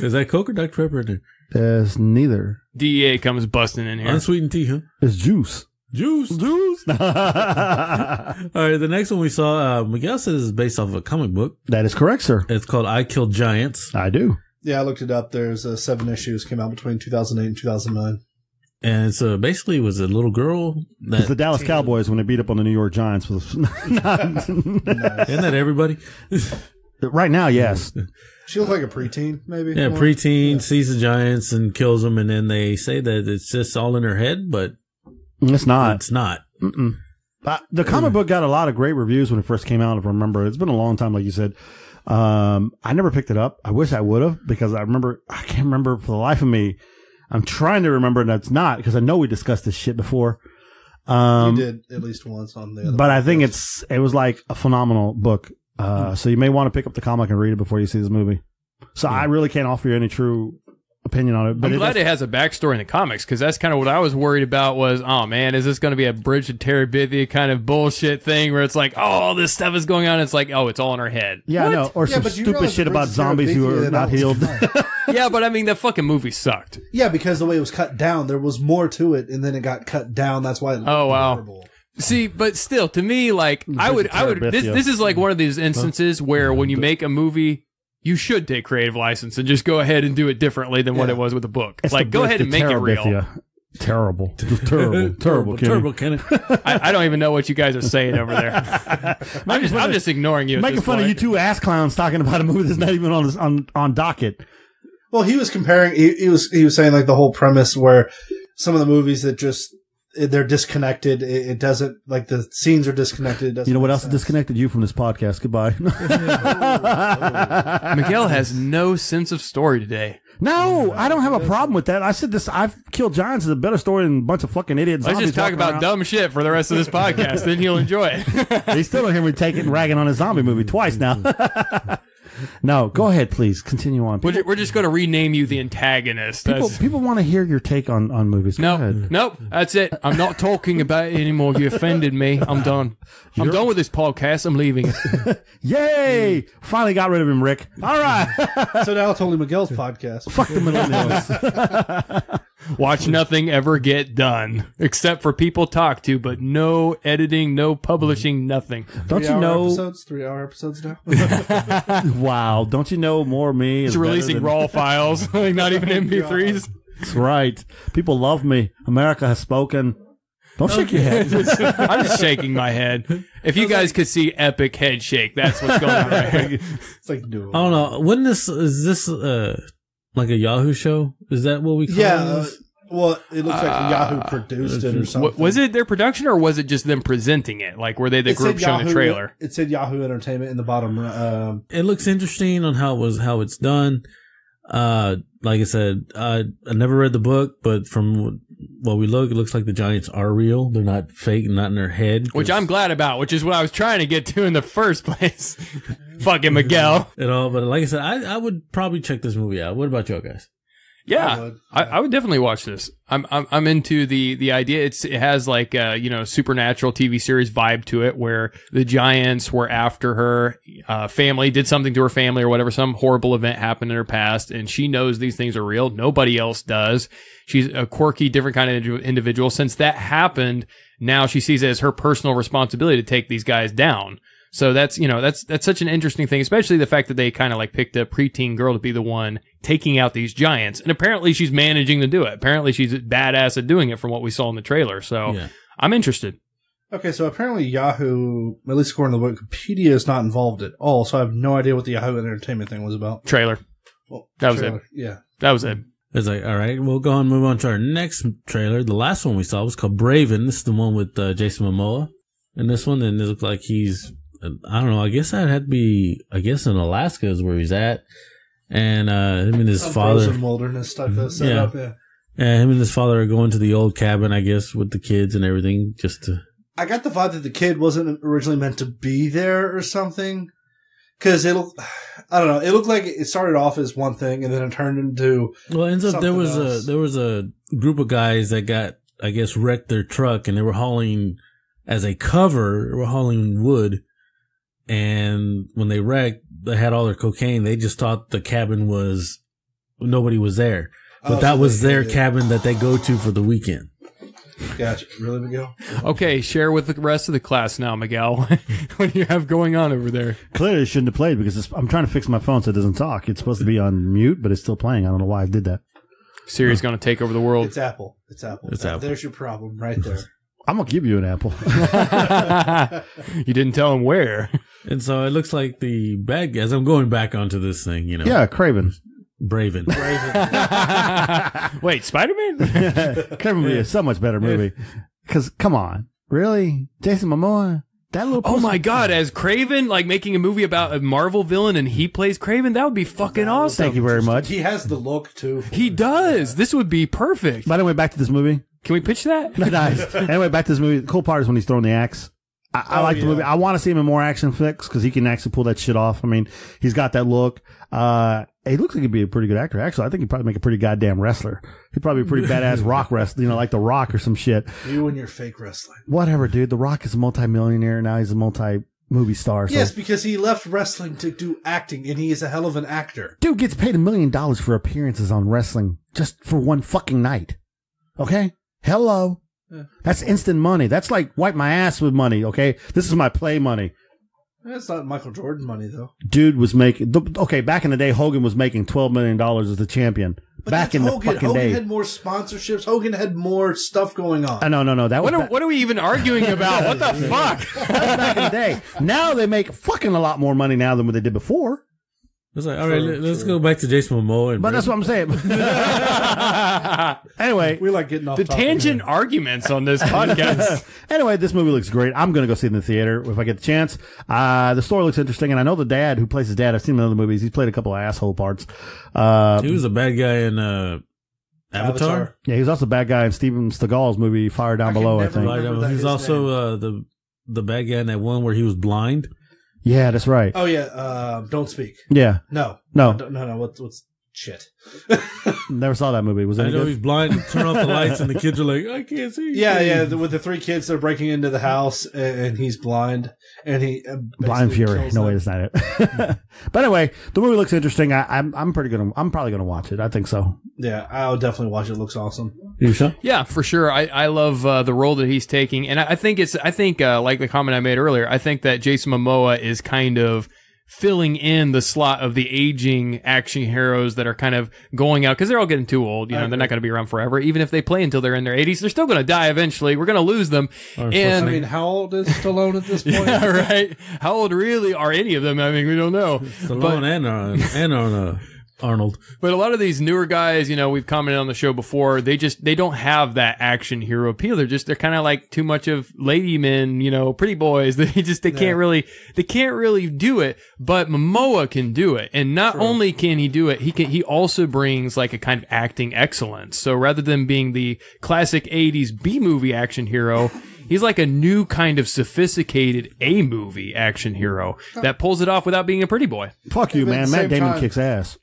D: Is that Coke or Dr. Pepper in there?
B: There's neither.
A: DEA comes busting in here.
D: Unsweetened tea, huh?
B: It's juice.
D: Juice. All right, the next one we saw, Miguel said this is based off of a comic book.
B: That is correct, sir.
D: It's called I Killed Giants.
B: I do.
C: Yeah, I looked it up. There's 7 issues, came out between 2008 and 2009.
D: And it's basically it was a little girl that...
B: It's the Dallas Cowboys when they beat up on the New York Giants.
D: Isn't that everybody?
B: Right now, yes.
C: She looked like a preteen, maybe.
D: Yeah, preteen, sees the Giants and kills them, and then they say that it's just all in her head, but...
B: It's not.
D: It's not.
B: The comic book got a lot of great reviews when it first came out, if I remember. It's been a long time, like you said. I never picked it up. I wish I would have, because I can't remember for the life of me. I'm trying to remember, and it's not, because I know we discussed this shit before.
C: You did at least once on the other.
B: But I think it was like a phenomenal book. So you may want to pick up the comic and read it before you see this movie. So I really can't offer you any true opinion on it. But
A: I'm glad it has a backstory in the comics, because that's kind of what I was worried about was, oh man, is this going to be a Bridge to Terabithia kind of bullshit thing where it's like, oh, all this stuff is going on. It's like, oh, it's all in our head.
B: Yeah, I know. Or some stupid shit about zombies who are not healed.
A: Yeah, but I mean, that fucking movie sucked.
C: Yeah, because the way it was cut down, there was more to it, and then it got cut down. That's why it looked horrible.
A: See, but still, to me, like, I would, this is like one of these instances where when you make a movie, you should take creative license and just go ahead and do it differently than what it was with the book.
B: It's
A: like, go ahead and make it real.
B: Terrible. Terrible, Kenny.
A: I don't even know what you guys are saying over there. I'm just ignoring you.
B: Making fun of you two ass clowns talking about a movie that's not even on docket.
C: Well, he was comparing, he was saying like the whole premise where some of the movies that just, they're disconnected. It doesn't, like the scenes are disconnected. It doesn't.
B: You know what else disconnected you from this podcast? Goodbye.
A: Miguel has no sense of story today.
B: No, I don't have a problem with that. I said this, I've Killed Giants is a better story than a bunch of fucking idiots.
A: Let's just talk about dumb shit for the rest of this podcast, then you'll enjoy it.
B: They still don't hear me ragging on a zombie movie twice now. No, go ahead, please. Continue on.
A: We're just going to rename you the antagonist.
B: People want to hear your take on movies.
A: Nope, that's it. I'm not talking about it anymore. You offended me. I'm done. I'm done with this podcast. I'm leaving it.
B: Yay! Finally got rid of him, Rick. All right.
C: So now it's only Miguel's podcast.
B: Fuck the millennials.
A: Watch nothing ever get done except for people talk to, but no editing, no publishing, nothing.
B: Don't you know?
C: 3-hour episodes now.
B: Wow. Don't you know more of me?
A: It's releasing raw files, like not even MP3s.
B: That's right. People love me. America has spoken. Don't shake your head.
A: I'm just shaking my head. If you guys could see epic head shake, that's what's going on right here.
C: It's like, no.
D: I don't know. Is this like a Yahoo show? Is that what we call it?
C: Well, it looks like Yahoo produced it or something.
A: Was it their production or was it just them presenting it? Like, were they the group showing the trailer?
C: It said Yahoo Entertainment in the bottom.
D: It looks interesting on how it's done. Like I said, I never read the book, but from what we look, it looks like the giants are real. They're not fake, not in their head.
A: Which I'm glad about, which is what I was trying to get to in the first place. Fucking Miguel.
D: But like I said, I would probably check this movie out. What about y'all guys?
A: Yeah, I would definitely watch this. I'm into the idea. It has like supernatural TV series vibe to it, where the giants were after her family, did something to her family or whatever. Some horrible event happened in her past, and she knows these things are real. Nobody else does. She's a quirky, different kind of individual. Since that happened, now she sees it as her personal responsibility to take these guys down. So that's such an interesting thing, especially the fact that they kind of like picked a preteen girl to be the one taking out these giants. And apparently she's managing to do it. Apparently she's badass at doing it from what we saw in the trailer. So yeah. I'm interested.
C: Okay, so apparently Yahoo, at least according to Wikipedia, is not involved at all. So I have no idea what the Yahoo Entertainment thing was about.
A: Trailer.
C: Well,
A: that was it.
C: Yeah.
A: That was it.
D: It's like, all right, we'll go and move on to our next trailer. The last one we saw was called Braven. This is the one with Jason Momoa in this one. And it looked like he's, I don't know, I guess that had to be, in Alaska is where he's at. And him and his father.
C: Frozen wilderness type of setup, yeah.
D: And him and his father are going to the old cabin, I guess, with the kids and everything, just to.
C: I got the vibe that the kid wasn't originally meant to be there or something. Because I don't know, it looked like it started off as one thing and then it turned into.
D: Well, it ends up there was a group of guys that got, I guess, wrecked their truck and they were hauling, as a cover, wood. And when they wrecked, they had all their cocaine. They just thought the cabin nobody was there. But that was their cabin that they go to for the weekend.
C: Gotcha. Really, Miguel?
A: Okay, share with the rest of the class now, Miguel. What do you have going on over there?
B: Clearly, it shouldn't have played because I'm trying to fix my phone so it doesn't talk. It's supposed to be on mute, but it's still playing. I don't know why I did that.
A: Siri's going to take over the world.
C: It's Apple. There's your problem right there.
B: I'm going to give you an apple.
A: You didn't tell him where.
D: And so it looks like the bad guys. I'm going back onto this thing,
B: Yeah, Craven.
D: Braven.
A: Wait, Spider-Man?
B: Craven would be a so much better movie. Because, come on. Really? Jason Momoa? That little
A: Oh my God, as Craven, like making a movie about a Marvel villain and he plays Craven? That would be fucking awesome.
B: Thank you very much.
C: He has the look, too.
A: He does. This would be perfect.
B: By the way, back to this movie.
A: Can we pitch that?
B: Nice. Anyway, back to this movie. The cool part is when he's throwing the axe. I like the movie. I want to see him in more action flicks because he can actually pull that shit off. I mean, he's got that look. He looks like he'd be a pretty good actor. Actually, I think he'd probably make a pretty goddamn wrestler. He'd probably be a pretty badass rock wrestler, like The Rock or some shit.
C: You and your fake wrestling.
B: Whatever, dude. The Rock is a multimillionaire. Now he's a multi-movie star. So.
C: Yes, because he left wrestling to do acting, and he is a hell of an actor.
B: Dude gets paid $1 million for appearances on wrestling just for one fucking night. Okay? Hello. That's instant money. That's like wipe my ass with money, okay? This is my play money.
C: That's not Michael Jordan money, though.
B: Dude was making... Okay, back in the day, Hogan was making $12 million as the champion.
C: But
B: back in
C: Hogan.
B: the fucking
C: Hogan
B: day.
C: had more sponsorships. Hogan had more stuff going on.
B: No. That was
A: what are we even arguing about? What the fuck?
B: That was back in the day. Now they make fucking a lot more money now than what they did before.
D: It's like, all right, let's go back to Jason Momoa.
B: But that's what I'm saying. Anyway.
C: We like getting off
A: the
C: topic
A: tangent
C: again.
A: arguments on this podcast.
B: Anyway, this movie looks great. I'm going to go see it in the theater if I get the chance. The story looks interesting, and I know the dad who plays his dad. I've seen him in other movies. He's played a couple of asshole parts.
D: He was a bad guy in Avatar.
B: Yeah, he was also a bad guy in Steven Seagal's movie Fire Down Below, I think.
D: He's also the bad guy in that one where he was blind.
B: Yeah, that's right.
C: Oh, yeah. Don't Speak.
B: Yeah.
C: No. What's shit?
B: Never saw that movie. Was it
D: I know
B: good?
D: he's blind. Turn off the lights, and the kids are like, "I can't see."
C: Yeah. With the three kids, they're breaking into the house, and he's blind, and he
B: Blind Fury. No way, that's not it. But anyway, the movie looks interesting. I'm probably gonna watch it. I think so.
C: Yeah, I'll definitely watch it. It looks awesome.
B: You sure?
A: Yeah, for sure. I love the role that he's taking, and I think like the comment I made earlier, I think that Jason Momoa is kind of filling in the slot of the aging action heroes that are kind of going out because they're all getting too old. They're not going to be around forever. Even if they play until they're in their 80s, they're still going to die eventually. We're going to lose them. And
C: how old is Stallone at this point?
A: yeah, right. How old really are any of them? I mean, we don't know.
D: Stallone and Arnold.
A: But a lot of these newer guys, we've commented on the show before, they don't have that action hero appeal. They're kind of like too much of lady men, pretty boys. They can't really do it. But Momoa can do it. And not only can he do it, he also brings like a kind of acting excellence. So rather than being the classic 80s B-movie action hero, he's like a new kind of sophisticated A-movie action hero that pulls it off without being a pretty boy.
B: Fuck you, man. Matt Damon kicks ass.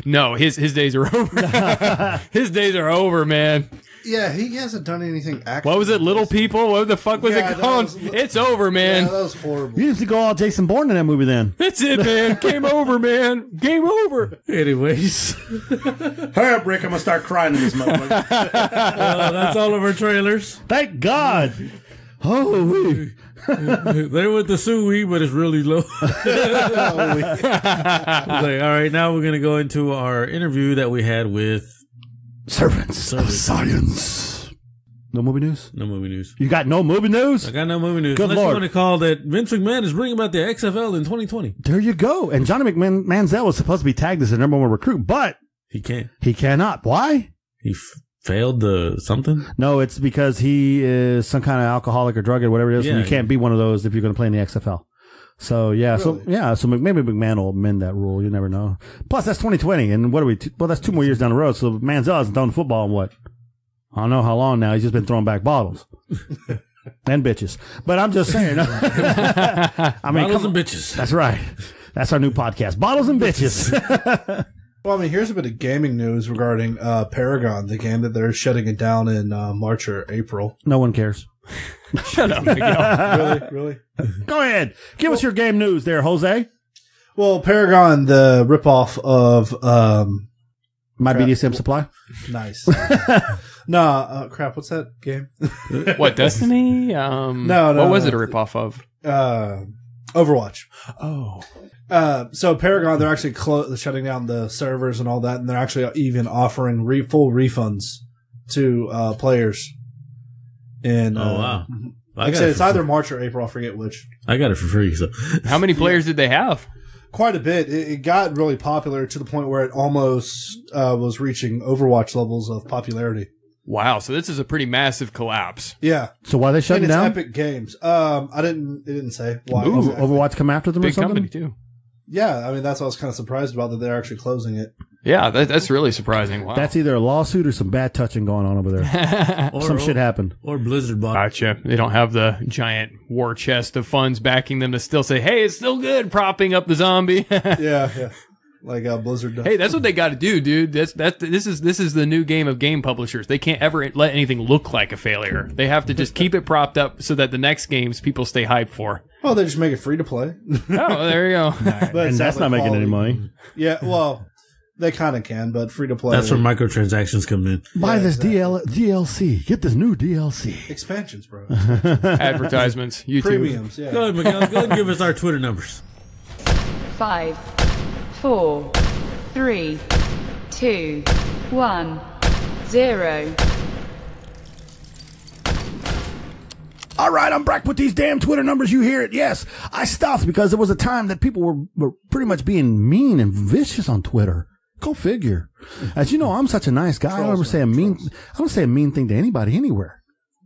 A: No, his days are over. His days are over, man.
C: Yeah, he hasn't done anything action.
A: What was it, Little People? What the fuck was it called? It's over, man.
C: Yeah, that was horrible.
B: You need to go all Jason Bourne in that movie then.
A: That's it, man. Game over, man. Game over.
D: Anyways.
B: Hurry up, Rick. I'm going to start crying in this motherfucker.
D: That's all of our trailers.
B: Thank God. Holy.
D: They're with the suey, but it's really low. Like, all right, now we're going to go into our interview that we had with
B: Servants of Science. No movie news?
D: No movie news.
B: You got no movie news?
D: I got no movie news.
B: Good
D: Unless
B: Lord.
D: you want to call that Vince McMahon is bringing back the XFL in 2020.
B: There you go. And Johnny Manziel was supposed to be tagged as the number one recruit, but
D: He can't.
B: he cannot. Why?
D: He failed the something?
B: No, it's because he is some kind of alcoholic or drug or whatever it is, and you can't be one of those if you're going to play in the XFL. So, yeah.
C: Really?
B: So maybe McMahon will amend that rule. You never know. Plus, that's 2020, and what are we? Well, that's 2 more years down the road, so Manziel hasn't thrown football in what? I don't know how long now. He's just been throwing back bottles. And bitches. But I'm just saying. I mean,
D: Bottles and bitches.
B: That's right. That's our new podcast. Bottles and bitches.
C: Well, I mean, here's a bit of gaming news regarding Paragon, the game that they're shutting it down in March or April.
B: No one cares.
A: Shut up, Miguel.
C: Really?
B: Go ahead. Give us your game news there, Jose.
C: Well, Paragon, the ripoff of
B: My BDSM supply.
C: Nice. Crap. What's that game?
A: What, Destiny?
C: No.
A: What was it a ripoff of?
C: Overwatch.
A: Oh.
C: So Paragon, they're actually shutting down the servers and all that, and they're actually even offering full refunds to players. And
D: wow.
C: Like I said, it's either March or April. I forget which.
D: I got it for free. So
A: How many players did they have?
C: Quite a bit. It got really popular to the point where it almost was reaching Overwatch levels of popularity.
A: Wow, so this is a pretty massive collapse.
C: Yeah.
B: So why are they shutting
C: And it's
B: down?
C: Epic Games. It didn't say why.
A: Ooh.
C: Exactly.
B: Overwatch come after them
A: Big
B: or something?
A: company, too.
C: Yeah, I mean, that's what I was kind of surprised about, that they're actually closing it.
A: Yeah, that's really surprising. Wow.
B: That's either a lawsuit or some bad touching going on over there. Some shit happened.
D: Or Blizzard bought.
A: Gotcha. They don't have the giant war chest of funds backing them to still say, hey, it's still good, propping up the zombie.
C: Yeah. Like Blizzard does.
A: Hey, that's what they got to do, dude. This is the new game of game publishers. They can't ever let anything look like a failure. They have to just keep it propped up so that the next games people stay hyped for.
C: Well, they just make it free to play.
A: Oh, there you go.
C: But
B: And that's not making any money.
C: Yeah, well, they kind of can, but free to play.
D: That's where microtransactions come in.
B: Buy this
C: exactly.
B: DLC. Get this new DLC.
C: Expansions, bro.
A: Advertisements, YouTube.
C: Premiums, yeah.
D: Go ahead, Miguel. Go ahead and give us our Twitter numbers.
F: 5, 4, 3, 2, 1, 0.
B: All right, I'm back with these damn Twitter numbers. You hear it? Yes, I stopped because there was a time that people were pretty much being mean and vicious on Twitter. Go figure. As you know, I'm such a nice guy. I don't say a mean thing to anybody anywhere.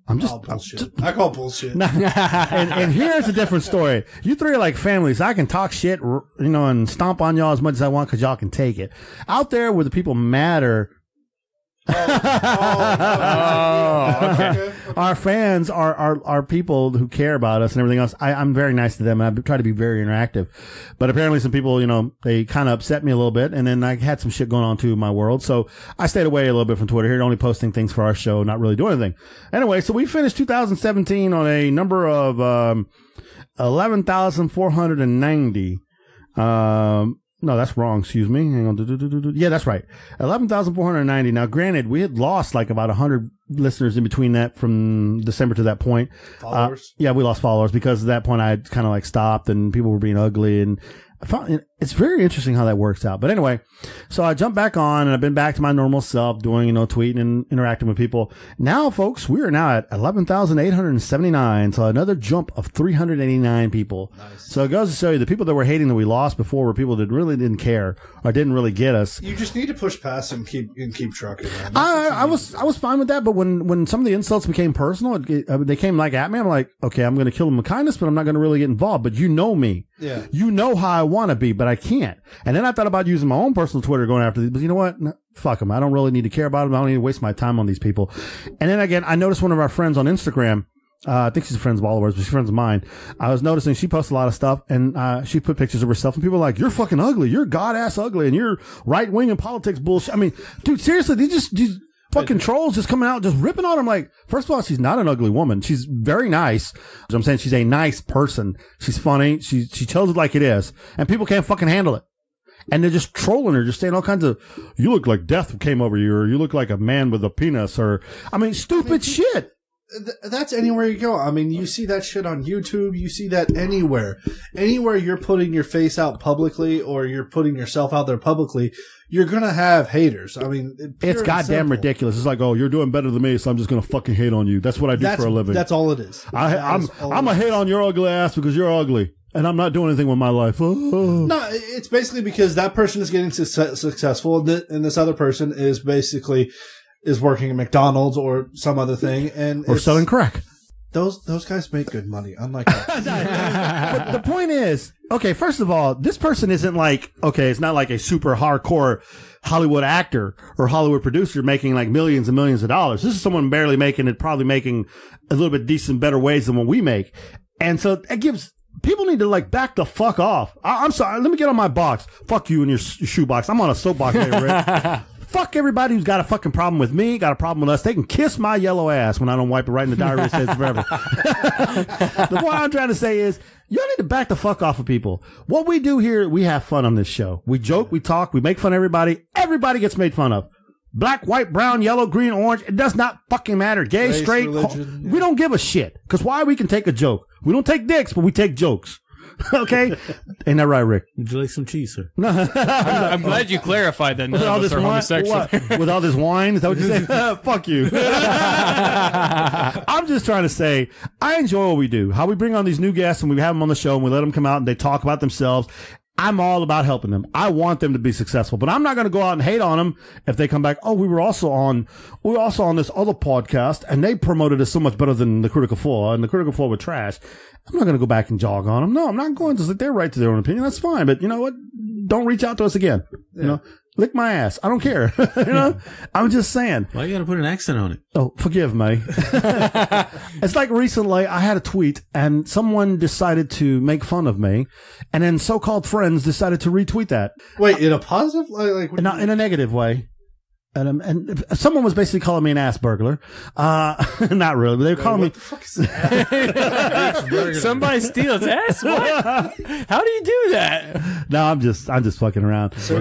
B: I'm just
C: bullshit. I call bullshit.
B: and here's a different story. You three are like families. I can talk shit, and stomp on y'all as much as I want because y'all can take it. Out there where the people matter.
C: Okay.
B: Our fans are people who care about us and everything else. I'm very nice to them, and I try to be very interactive. But apparently some people, they kind of upset me a little bit, and then I had some shit going on too in my world. So I stayed away a little bit from Twitter here, only posting things for our show, not really doing anything. Anyway, so we finished 2017 on a number of 11,490. No, that's wrong. Excuse me. Hang on. Yeah, that's right. 11,490. Now, granted, we had lost like about 100 listeners in between that from December to that point.
C: Followers?
B: Yeah, we lost followers because at that point I kind of like stopped and people were being ugly, and I found it's very interesting how that works out. But anyway, so I jumped back on and I've been back to my normal self doing, tweeting and interacting with people. Now, folks, we are now at 11,879. So another jump of 389 people. Nice. So it goes to show you the people that were hating that we lost before were people that really didn't care or didn't really get us.
C: You just need to push past and keep trucking, man.
B: I was fine with that, but when some of the insults became personal, they came like at me. I'm like, okay, I'm going to kill them with kindness, but I'm not going to really get involved. But you know me.
C: Yeah.
B: You know how I want to be, but I can't. And then I thought about using my own personal Twitter going after these, but you know what? No, fuck them. I don't really need to care about them. I don't need to waste my time on these people. And then again, I noticed one of our friends on Instagram, I think she's a friend of all of ours, but she's friends of mine. I was noticing she posts a lot of stuff, and she put pictures of herself, and people are like, you're fucking ugly. You're god-ass ugly, and you're right-wing and politics bullshit. I mean, dude, seriously, these fucking trolls just coming out, just ripping on him. Like, first of all, she's not an ugly woman. She's very nice. I'm saying she's a nice person. She's funny. She tells it like it is, and people can't fucking handle it. And they're just trolling her, just saying all kinds of, you look like death came over you, or you look like a man with a penis, or, stupid shit.
C: That's anywhere you go. I mean, you see that shit on YouTube. You see that anywhere. Anywhere you're putting your face out publicly or you're putting yourself out there publicly, you're going to have haters. I mean,
B: it's goddamn ridiculous. It's like, oh, you're doing better than me, so I'm just going to fucking hate on you. That's what I do for a living.
C: That's all it is.
B: I'm going to hate on your ugly ass because you're ugly. And I'm not doing anything with my life. Oh.
C: No, it's basically because that person is getting successful, and this other person is basically working at McDonald's or some other thing, or
B: selling crack.
C: Those guys make good money, unlike us.
B: But the point is, okay, first of all, this person isn't like, okay, it's not like a super hardcore Hollywood actor or Hollywood producer making like millions and millions of dollars. This is someone barely making it, probably making a little bit decent, better ways than what we make. And so it gives... People need to like back the fuck off. I'm sorry. Let me get on my box. Fuck you and your shoebox. I'm on a soapbox there, Rick. Fuck everybody who's got a fucking problem with me, got a problem with us. They can kiss my yellow ass when I don't wipe it right in the diary. It says forever. The point I'm trying to say is, y'all need to back the fuck off of people. What we do here, we have fun on this show. We joke, we talk, we make fun of everybody. Everybody gets made fun of. Black, white, brown, yellow, green, orange. It does not fucking matter. Gay,
C: race,
B: straight.
C: religion,
B: we don't give a shit. Because why? We can take a joke. We don't take dicks, but we take jokes. Okay? Ain't that right, Rick?
D: Would you like some cheese, sir?
B: No.
A: I'm glad you clarified that. None of us are homosexual.
B: With all this wine? Is that what you say? Fuck you. I'm just trying to say, I enjoy what we do. How we bring on these new guests and we have them on the show and we let them come out and they talk about themselves. I'm all about helping them. I want them to be successful, but I'm not going to go out and hate on them if they come back. Oh, we were also on this other podcast and they promoted us so much better than the Critical Four, and the Critical Four were trash. I'm not going to go back and jog on them. No, I'm not going to. Like, they're right to their own opinion. That's fine. But you know what? Don't reach out to us again. Yeah. You know, lick my ass. I don't care. You know, I'm just saying.
D: Why you got to put an accent on it?
B: Oh, forgive me. It's like recently I had a tweet and someone decided to make fun of me, and then so-called friends decided to retweet that.
C: Wait, in a positive, like
B: not in a negative way. And someone was basically calling me an ass burglar. Not really, but they were calling me.
C: What the fuck is that?
A: Somebody steals ass? What? How do you do that?
B: No, I'm just fucking around.
C: So
B: I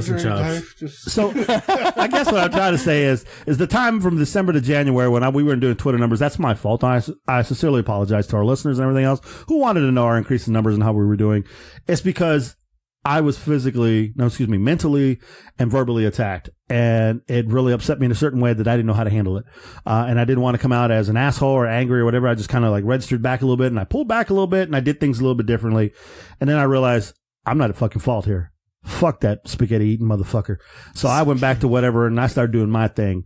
B: guess what I'm trying to say is the time from December to January when we weren't doing Twitter numbers. That's my fault. I sincerely apologize to our listeners and everything else who wanted to know our increase in numbers and how we were doing. It's because I was mentally and verbally attacked. And it really upset me in a certain way that I didn't know how to handle it. And I didn't want to come out as an asshole or angry or whatever. I just kind of like registered back a little bit and I pulled back a little bit and I did things a little bit differently. And then I realized I'm not at fucking fault here. Fuck that spaghetti eating motherfucker. So I went back to whatever and I started doing my thing.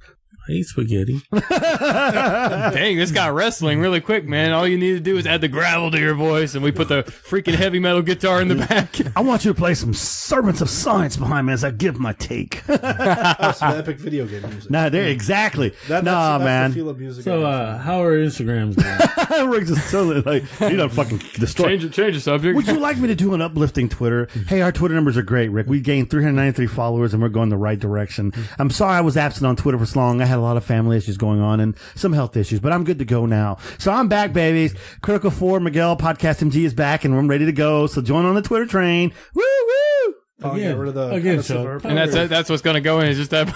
D: I eat spaghetti.
A: Dang, this got wrestling really quick, man. All you need to do is add the gravel to your voice, and we put the freaking heavy metal guitar in the back.
B: I want you to play some Servants of Science behind me as I give my take.
C: Some epic video game music.
B: Nah, there exactly. That's man.
C: The feel of music.
D: So, how are Instagrams going?
B: Rick's just totally like, you don't fucking destroy.
A: Change the subject.
B: Would you like me to do an uplifting Twitter? Hey, our Twitter numbers are great, Rick. We gained 393 followers, and we're going the right direction. I'm sorry I was absent on Twitter for so long. I had a lot of family issues going on and some health issues, but I'm good to go now. So I'm back, babies. Critical 4, Miguel, Podcast MG is back, and I'm ready to go. So join on the Twitter train. Woo, woo!
C: Finally
D: Again.
C: got rid of the
D: Again,
C: suburb.
A: And that's what's going to go in. Is just that.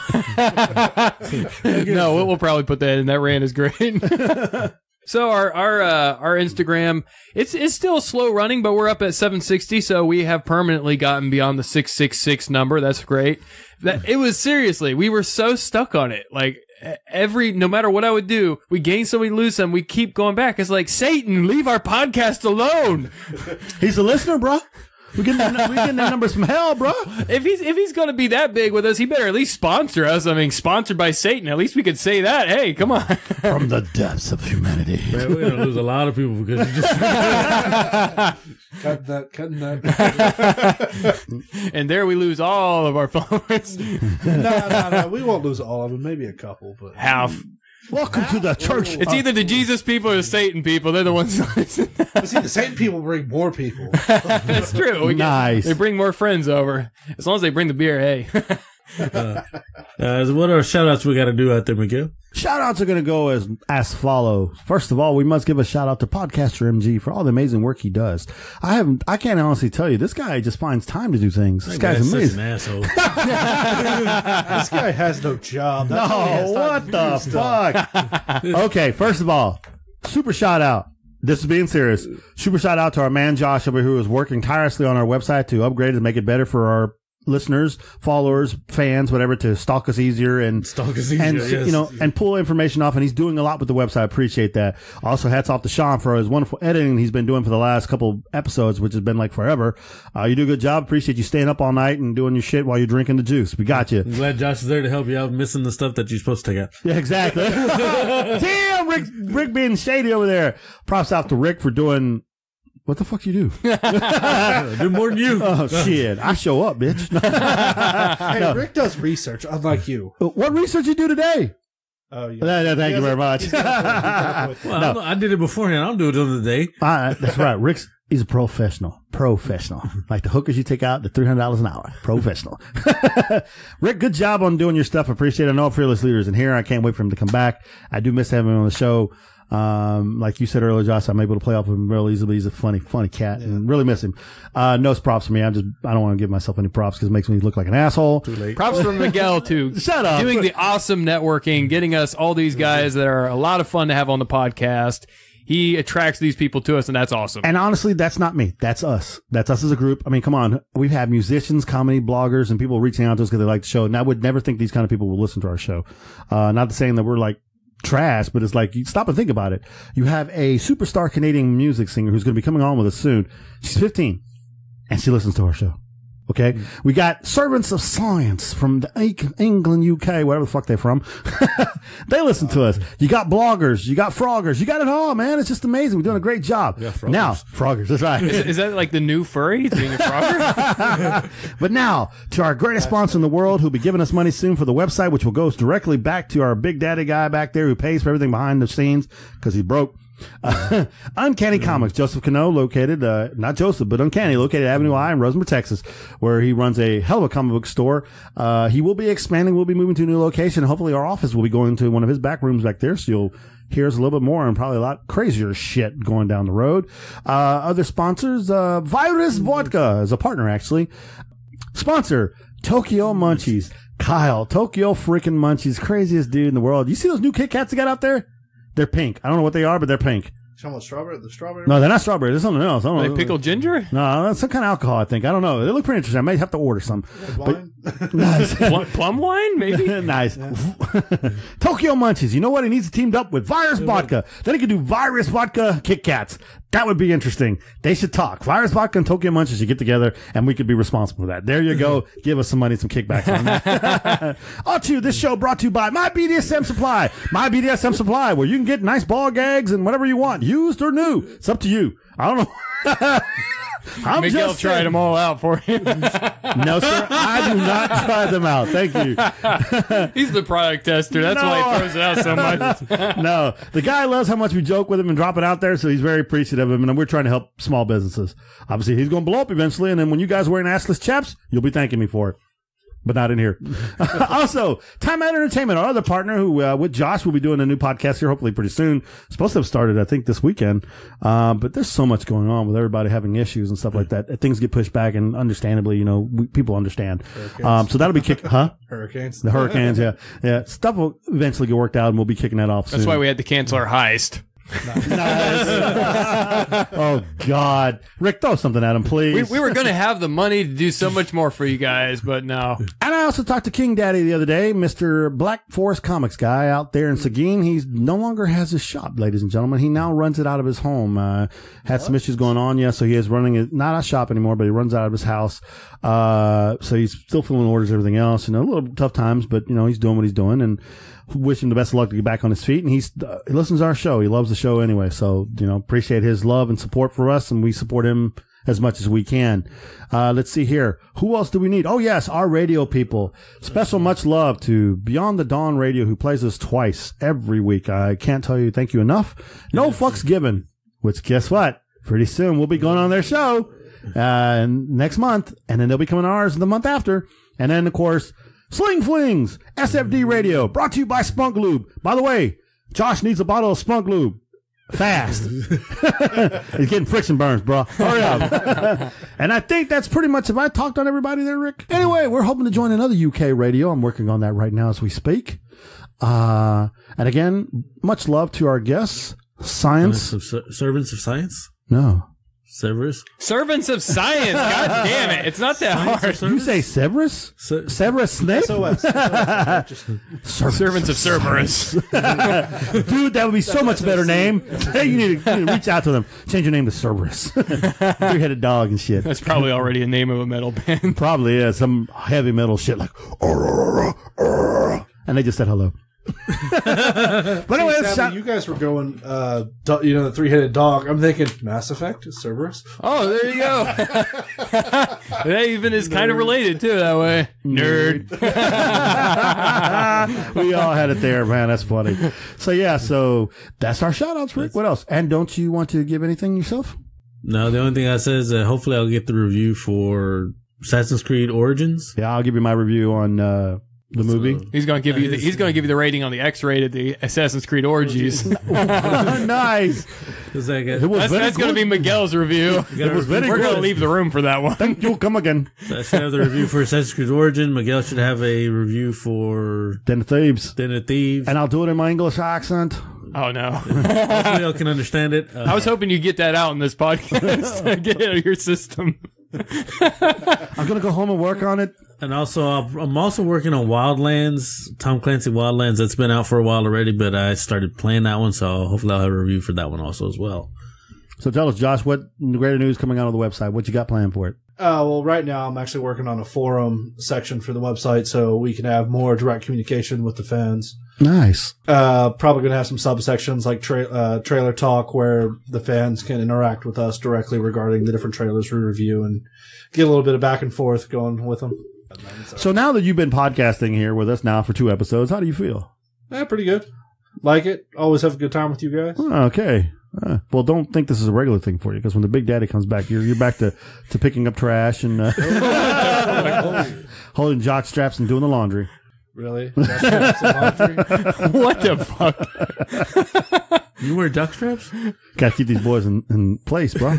A: No, we'll probably put that in. That rant is great. So our Instagram, it's still slow running, but we're up at 760. So we have permanently gotten beyond the 666 number. That's great. It was seriously, we were so stuck on it. Like no matter what I would do, we gain some, we lose some. We keep going back. It's like, Satan, leave our podcast alone.
B: He's a listener, bro. We getting the numbers from hell, bro.
A: If he's going to be that big with us, he better at least sponsor us. I mean, sponsored by Satan. At least we could say that. Hey, come on.
B: From the depths of humanity.
D: Man, we're going to lose a lot of people because you just...
C: Cutting that.
A: And there we lose all of our followers.
C: No. We won't lose all of them. Maybe a couple, but
A: Half.
B: Welcome to the church.
A: It's either the Jesus people or the Satan people. They're the ones.
C: See, the Satan people bring more people.
A: That's true.
B: Nice.
A: They bring more friends over. As long as they bring the beer, hey.
D: what are shout outs we got to do out there, Miguel?
B: Shout outs are going to go as follows. First of all, we must give a shout out to Podcaster MG for all the amazing work he does. I can't honestly tell you, this guy just finds time to do things. This guy's amazing.
D: Such an asshole.
C: This guy has no job. That's why he has
B: No,
C: time
B: what
C: to
B: the
C: do stuff.
B: fuck? Okay, first of all, super shout out. This is being serious. Super shout out to our man Josh over here who is working tirelessly on our website to upgrade and make it better for our listeners, followers, fans, whatever, to stalk us easier and
D: yes.
B: and pull information off. And he's doing a lot with the website. Appreciate that. Also, hats off to Sean for his wonderful editing he's been doing for the last couple episodes, which has been like forever. You do a good job. Appreciate you staying up all night and doing your shit while you're drinking the juice. We got you.
D: I'm glad Josh is there to help you out missing the stuff that you're supposed to take out.
B: Yeah, exactly. Damn, Rick being shady over there. Props out to Rick for doing. What the fuck you do?
D: Do more than you.
B: Oh, shit. I show up, bitch.
C: Hey, Rick does research, unlike you.
B: What research you do today?
C: Oh, yeah.
B: Thank you very much.
D: Well, I did it beforehand. I'll do it on the day.
B: That's right. He's a professional. Like the hookers you take out, the $300 an hour. Professional. Rick, good job on doing your stuff. Appreciate it. I know Fearless Leaders in here. I can't wait for him to come back. I do miss having him on the show. Like you said earlier, Josh, I'm able to play off of him real easily. He's a funny cat and really miss him. No props for me. I don't want to give myself any props because it makes me look like an asshole.
D: Too late.
A: Props from Miguel too.
B: Shut up.
A: Doing the awesome networking, getting us all these guys that are a lot of fun to have on the podcast. He attracts these people to us, and that's awesome.
B: And honestly, that's not me. That's us. That's us as a group. I mean, come on. We've had musicians, comedy bloggers, and people reaching out to us because they like the show. And I would never think these kind of people will listen to our show. Not saying that we're like trash, but it's like, you stop and think about it. You have a superstar Canadian music singer who's going to be coming on with us soon. She's 15 and she listens to our show. Okay. We got Servants of Science from the England, UK, wherever the fuck they're from. They listen to us. You got bloggers. You got froggers. You got it all, man. It's just amazing. We're doing a great job.
D: Yeah, froggers.
B: Now, froggers. That's right.
A: Is that like the new furry? Being a frogger?
B: But now, to our greatest sponsor in the world who'll be giving us money soon for the website, which will go directly back to our big daddy guy back there who pays for everything behind the scenes because he's broke. Uncanny Comics, Joseph Cano, located, not Joseph, but Uncanny, located Avenue I in Rosenberg, Texas, where he runs a hell of a comic book store. He will be expanding. We'll be moving to a new location. Hopefully our office will be going to one of his back rooms back there. So you'll hear us a little bit more and probably a lot crazier shit going down the road. Other sponsors, Virus Vodka is a partner, actually. Sponsor, Tokyo Munchies. Kyle, Tokyo freaking Munchies, craziest dude in the world. You see those new Kit Kats they got out there? They're pink. I don't know what they are, but they're pink.
C: Talking about strawberry? The strawberry?
B: No, they're not strawberry. They're something else. I don't know.
A: Like pickled ginger?
B: No, that's some kind of alcohol, I think. I don't know. They look pretty interesting. I may have to order some.
C: Wine?
B: Nice.
A: Plum wine, maybe?
B: Nice. Tokyo Munchies. You know what? He needs to teamed up with Virus Vodka. Then he could do Virus Vodka Kit Kats. That would be interesting. They should talk. Virus Vodka and Tokyo Munchies should get together, and we could be responsible for that. There you go. Give us some money, some kickbacks on that. Also, this show brought to you by My BDSM Supply. My BDSM Supply, where you can get nice ball gags and whatever you want, used or new. It's up to you. I don't know.
A: Miguel tried them all out for you.
B: No, sir. I do not try them out. Thank you.
A: He's the product tester. That's why he throws it out so much.
B: No, the guy loves how much we joke with him and drop it out there, so he's very appreciative of him, and we're trying to help small businesses. Obviously, he's going to blow up eventually, and then when you guys are wearing assless chaps, you'll be thanking me for it. but not in here. Also, Time Out Entertainment, our other partner, who with Josh will be doing a new podcast here hopefully pretty soon. Supposed to have started, I think, this weekend. But there's so much going on with everybody having issues and stuff like that. Things get pushed back, and understandably, people understand. So that'll be
C: Hurricanes.
B: The hurricanes, yeah. Stuff will eventually get worked out, and we'll be kicking that off soon.
A: That's why we had to cancel our heist.
B: Nice. Oh God, Rick, throw something at him, please.
A: We were going to have the money to do so much more for you guys, but no.
B: And I also talked to King Daddy the other day, Mr. Black Forest Comics guy out there in Seguin. He no longer has his shop, ladies and gentlemen. He now runs it out of his home. Had some issues going on, so he is running it, not a shop anymore, but he runs out of his house. So he's still filling orders and everything else. A little tough times, but he's doing what he's doing, and wish him the best of luck to get back on his feet. And he listens to our show. He loves the show anyway. So, appreciate his love and support for us, and we support him as much as we can. Let's see here. Who else do we need? Oh, yes, our radio people. Special much love to Beyond the Dawn Radio, who plays us twice every week. I can't tell you thank you enough. No fucks given, which guess what? Pretty soon we'll be going on their show next month, and then they'll be coming to ours the month after. And then, of course, Sling Flings, SFD Radio, brought to you by Spunk Lube. By the way, Josh needs a bottle of Spunk Lube. Fast. He's getting friction burns, bro. Hurry up. And I think that's pretty much, have I talked on everybody there, Rick? Anyway, we're hoping to join another UK radio. I'm working on that right now as we speak. And again, much love to our guests. Science.
D: Servants of Science?
B: No.
D: Severus?
A: Servants of Science. God damn it. It's not that hard.
B: You say Severus? Severus Snape?
C: SOS.
A: Servants of Cerberus.
B: Dude, that would be so much better name. Hey, you need to reach out to them. Change your name to Cerberus. Three-headed dog and shit.
A: That's probably already a name of a metal band.
B: Probably is. Some heavy metal shit like, and they just said hello. But anyway,
C: you guys were going, the three-headed dog. I'm thinking Mass Effect, Cerberus.
A: Oh, there you go. That even is kind of related too that way. Nerd.
B: We all had it there, man. That's funny. So that's our shout-outs, Rick. What else? And don't you want to give anything yourself?
D: No, the only thing I said is that hopefully I'll get the review for Assassin's Creed Origins.
B: Yeah, I'll give you my review on the movie.
A: He's going to give you the rating on the X-rated, the Assassin's Creed Orgies.
B: Nice.
D: That's
A: going to be Miguel's review. We're going to leave the room for that one.
B: Thank you. Come again.
D: So I should have the review for Assassin's Creed Origin. Miguel should have a review for
B: Den of Thieves.
D: And
B: I'll do it in my English accent.
A: Oh, no.
D: Hopefully y'all can understand it.
A: I was hoping you'd get that out in this podcast. Get it out of your system.
B: I'm going to go home and work on it.
D: And also, I'm also working on Wildlands, Tom Clancy Wildlands. That's been out for a while already, but I started playing that one, so hopefully I'll have a review for that one also as well.
B: So tell us, Josh, what greater news coming out on the website? What you got planned for it?
C: Well, right now I'm actually working on a forum section for the website so we can have more direct communication with the fans.
B: Nice.
C: Probably going to have some subsections like trailer talk where the fans can interact with us directly regarding the different trailers we review and get a little bit of back and forth going with them.
B: So now that you've been podcasting here with us now for 2 episodes, how do you feel?
C: Pretty good. Like it. Always have a good time with you guys.
B: Okay. Well, don't think this is a regular thing for you, because when the Big Daddy comes back, you're back to picking up trash and holding jock straps and doing the laundry.
C: Really? Laundry?
A: What the fuck?
D: You wear duck straps?
B: Got to keep these boys in place, bro.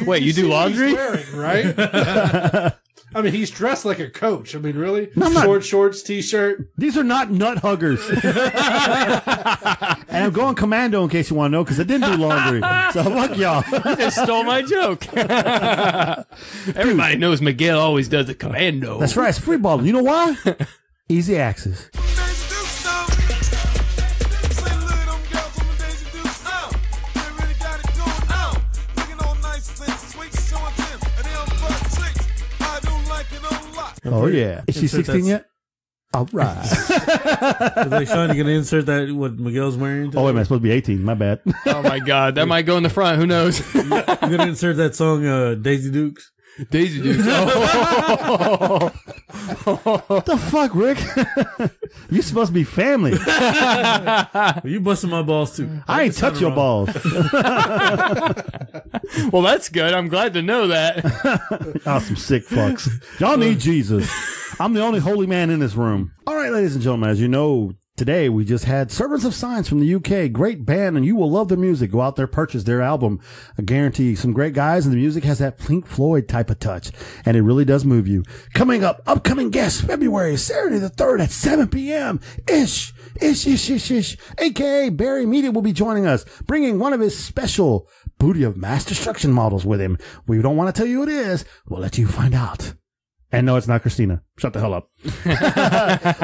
A: Wait, you do laundry?
C: Wearing, right? I mean, he's dressed like a coach. I mean, really?
B: No,
C: Shorts, t-shirt.
B: These are not nut huggers. And I'm going commando in case you want to know, because I didn't do laundry. So fuck y'all.
A: You just stole my joke. Everybody knows Miguel always does the commando.
B: That's right. It's free balling. You know why? Easy access. Oh, yeah. Is she 16 yet? All right.
D: Is like, Sean, you going to insert that, what Miguel's wearing today?
B: Oh, wait a minute. I'm supposed to be 18. My bad.
A: Oh, my God. That might go in the front. Who knows?
D: You're going to insert that song, Daisy Dukes?
A: Daisy Dukes. Oh.
B: What the fuck, Rick? You're supposed to be family.
D: You busting my balls, too.
B: I ain't touch your balls.
A: Well, that's good. I'm glad to know that.
B: Oh, some sick fucks. Y'all need Jesus. I'm the only holy man in this room. All right, ladies and gentlemen, as you know, today we just had Servants of Science from the UK. Great band, and you will love their music. Go out there, purchase their album. I guarantee some great guys, and the music has that Pink Floyd type of touch, and it really does move you. Coming up, upcoming guests, February, Saturday the 3rd at 7 p.m. Ish. A.K.A. Barry Media will be joining us, bringing one of his special booty of mass destruction models with him. We don't want to tell you who it is. We'll let you find out. And no, it's not Christina. Shut the hell up.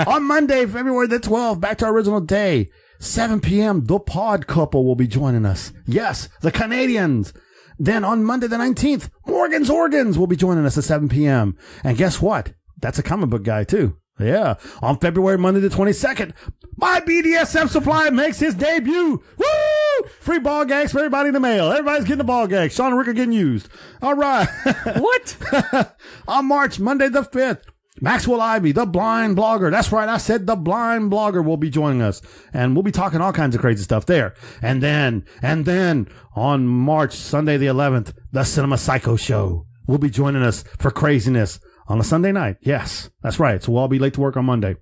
B: On Monday, February the 12th, back to our original day, 7 p.m., the Pod Couple will be joining us. Yes, the Canadians. Then on Monday the 19th, Morgan's Organs will be joining us at 7 p.m. And guess what? That's a comic book guy, too. Yeah. On February, Monday the 22nd, my BDSM Supply makes his debut. Woo! Free ball gags for everybody in the mail. Everybody's getting a ball gag. Sean and Rick are getting used. All right.
A: What?
B: On Monday the 5th, Maxwell Ivy, the blind blogger. That's right. I said the blind blogger will be joining us. And we'll be talking all kinds of crazy stuff there. And then on Sunday the 11th, the Cinema Psycho Show will be joining us for craziness on a Sunday night. Yes, that's right. So we'll all be late to work on Monday.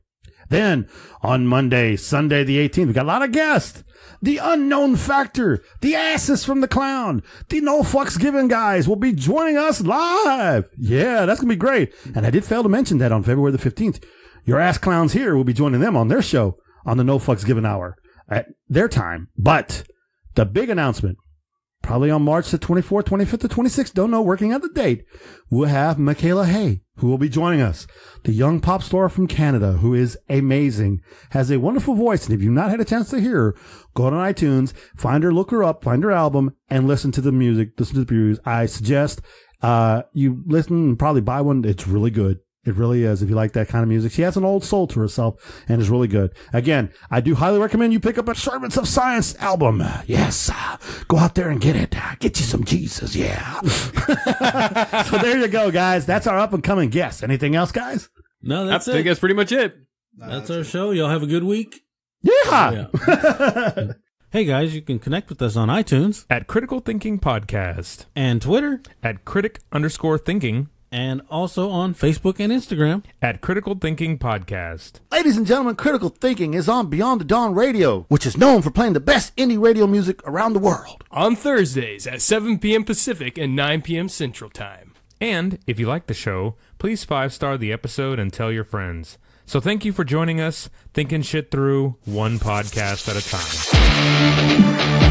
B: Then on Monday, Sunday the 18th, we got a lot of guests. The Unknown Factor, the Asses from the Clown, the No Fucks Given guys will be joining us live. Yeah, that's going to be great. And I did fail to mention that on February the 15th, your ass clowns here will be joining them on their show on the No Fucks Given Hour at their time. But the big announcement, probably on March the 24th, 25th, or 26th, don't know, working out the date, we'll have Michaela Hay, who will be joining us. The young pop star from Canada, who is amazing, has a wonderful voice. And if you've not had a chance to hear her, go on iTunes, find her, look her up, find her album, and listen to the music, listen to the reviews. I suggest you listen and probably buy one. It's really good. It really is. If you like that kind of music, she has an old soul to herself and is really good. Again, I do highly recommend you pick up a Servants of Science album. Yes. Go out there and get it. Get you some Jesus. Yeah. So there you go, guys. That's our up and coming guest. Anything else, guys?
D: No, that's
A: I think
D: it.
A: that's pretty much it.
D: That's our show. Y'all have a good week.
B: Yeah.
D: Hey, guys, you can connect with us on iTunes
E: At Critical Thinking Podcast.
D: and Twitter
E: At critic_thinking.
D: and also on Facebook and Instagram.
E: At Critical Thinking Podcast.
B: Ladies and gentlemen, Critical Thinking is on Beyond the Dawn Radio, which is known for playing the best indie radio music around the world.
A: On Thursdays at 7 p.m. Pacific and 9 p.m. Central Time.
E: And if you like the show, please 5-star the episode and tell your friends. So thank you for joining us, thinking shit through one podcast at a time.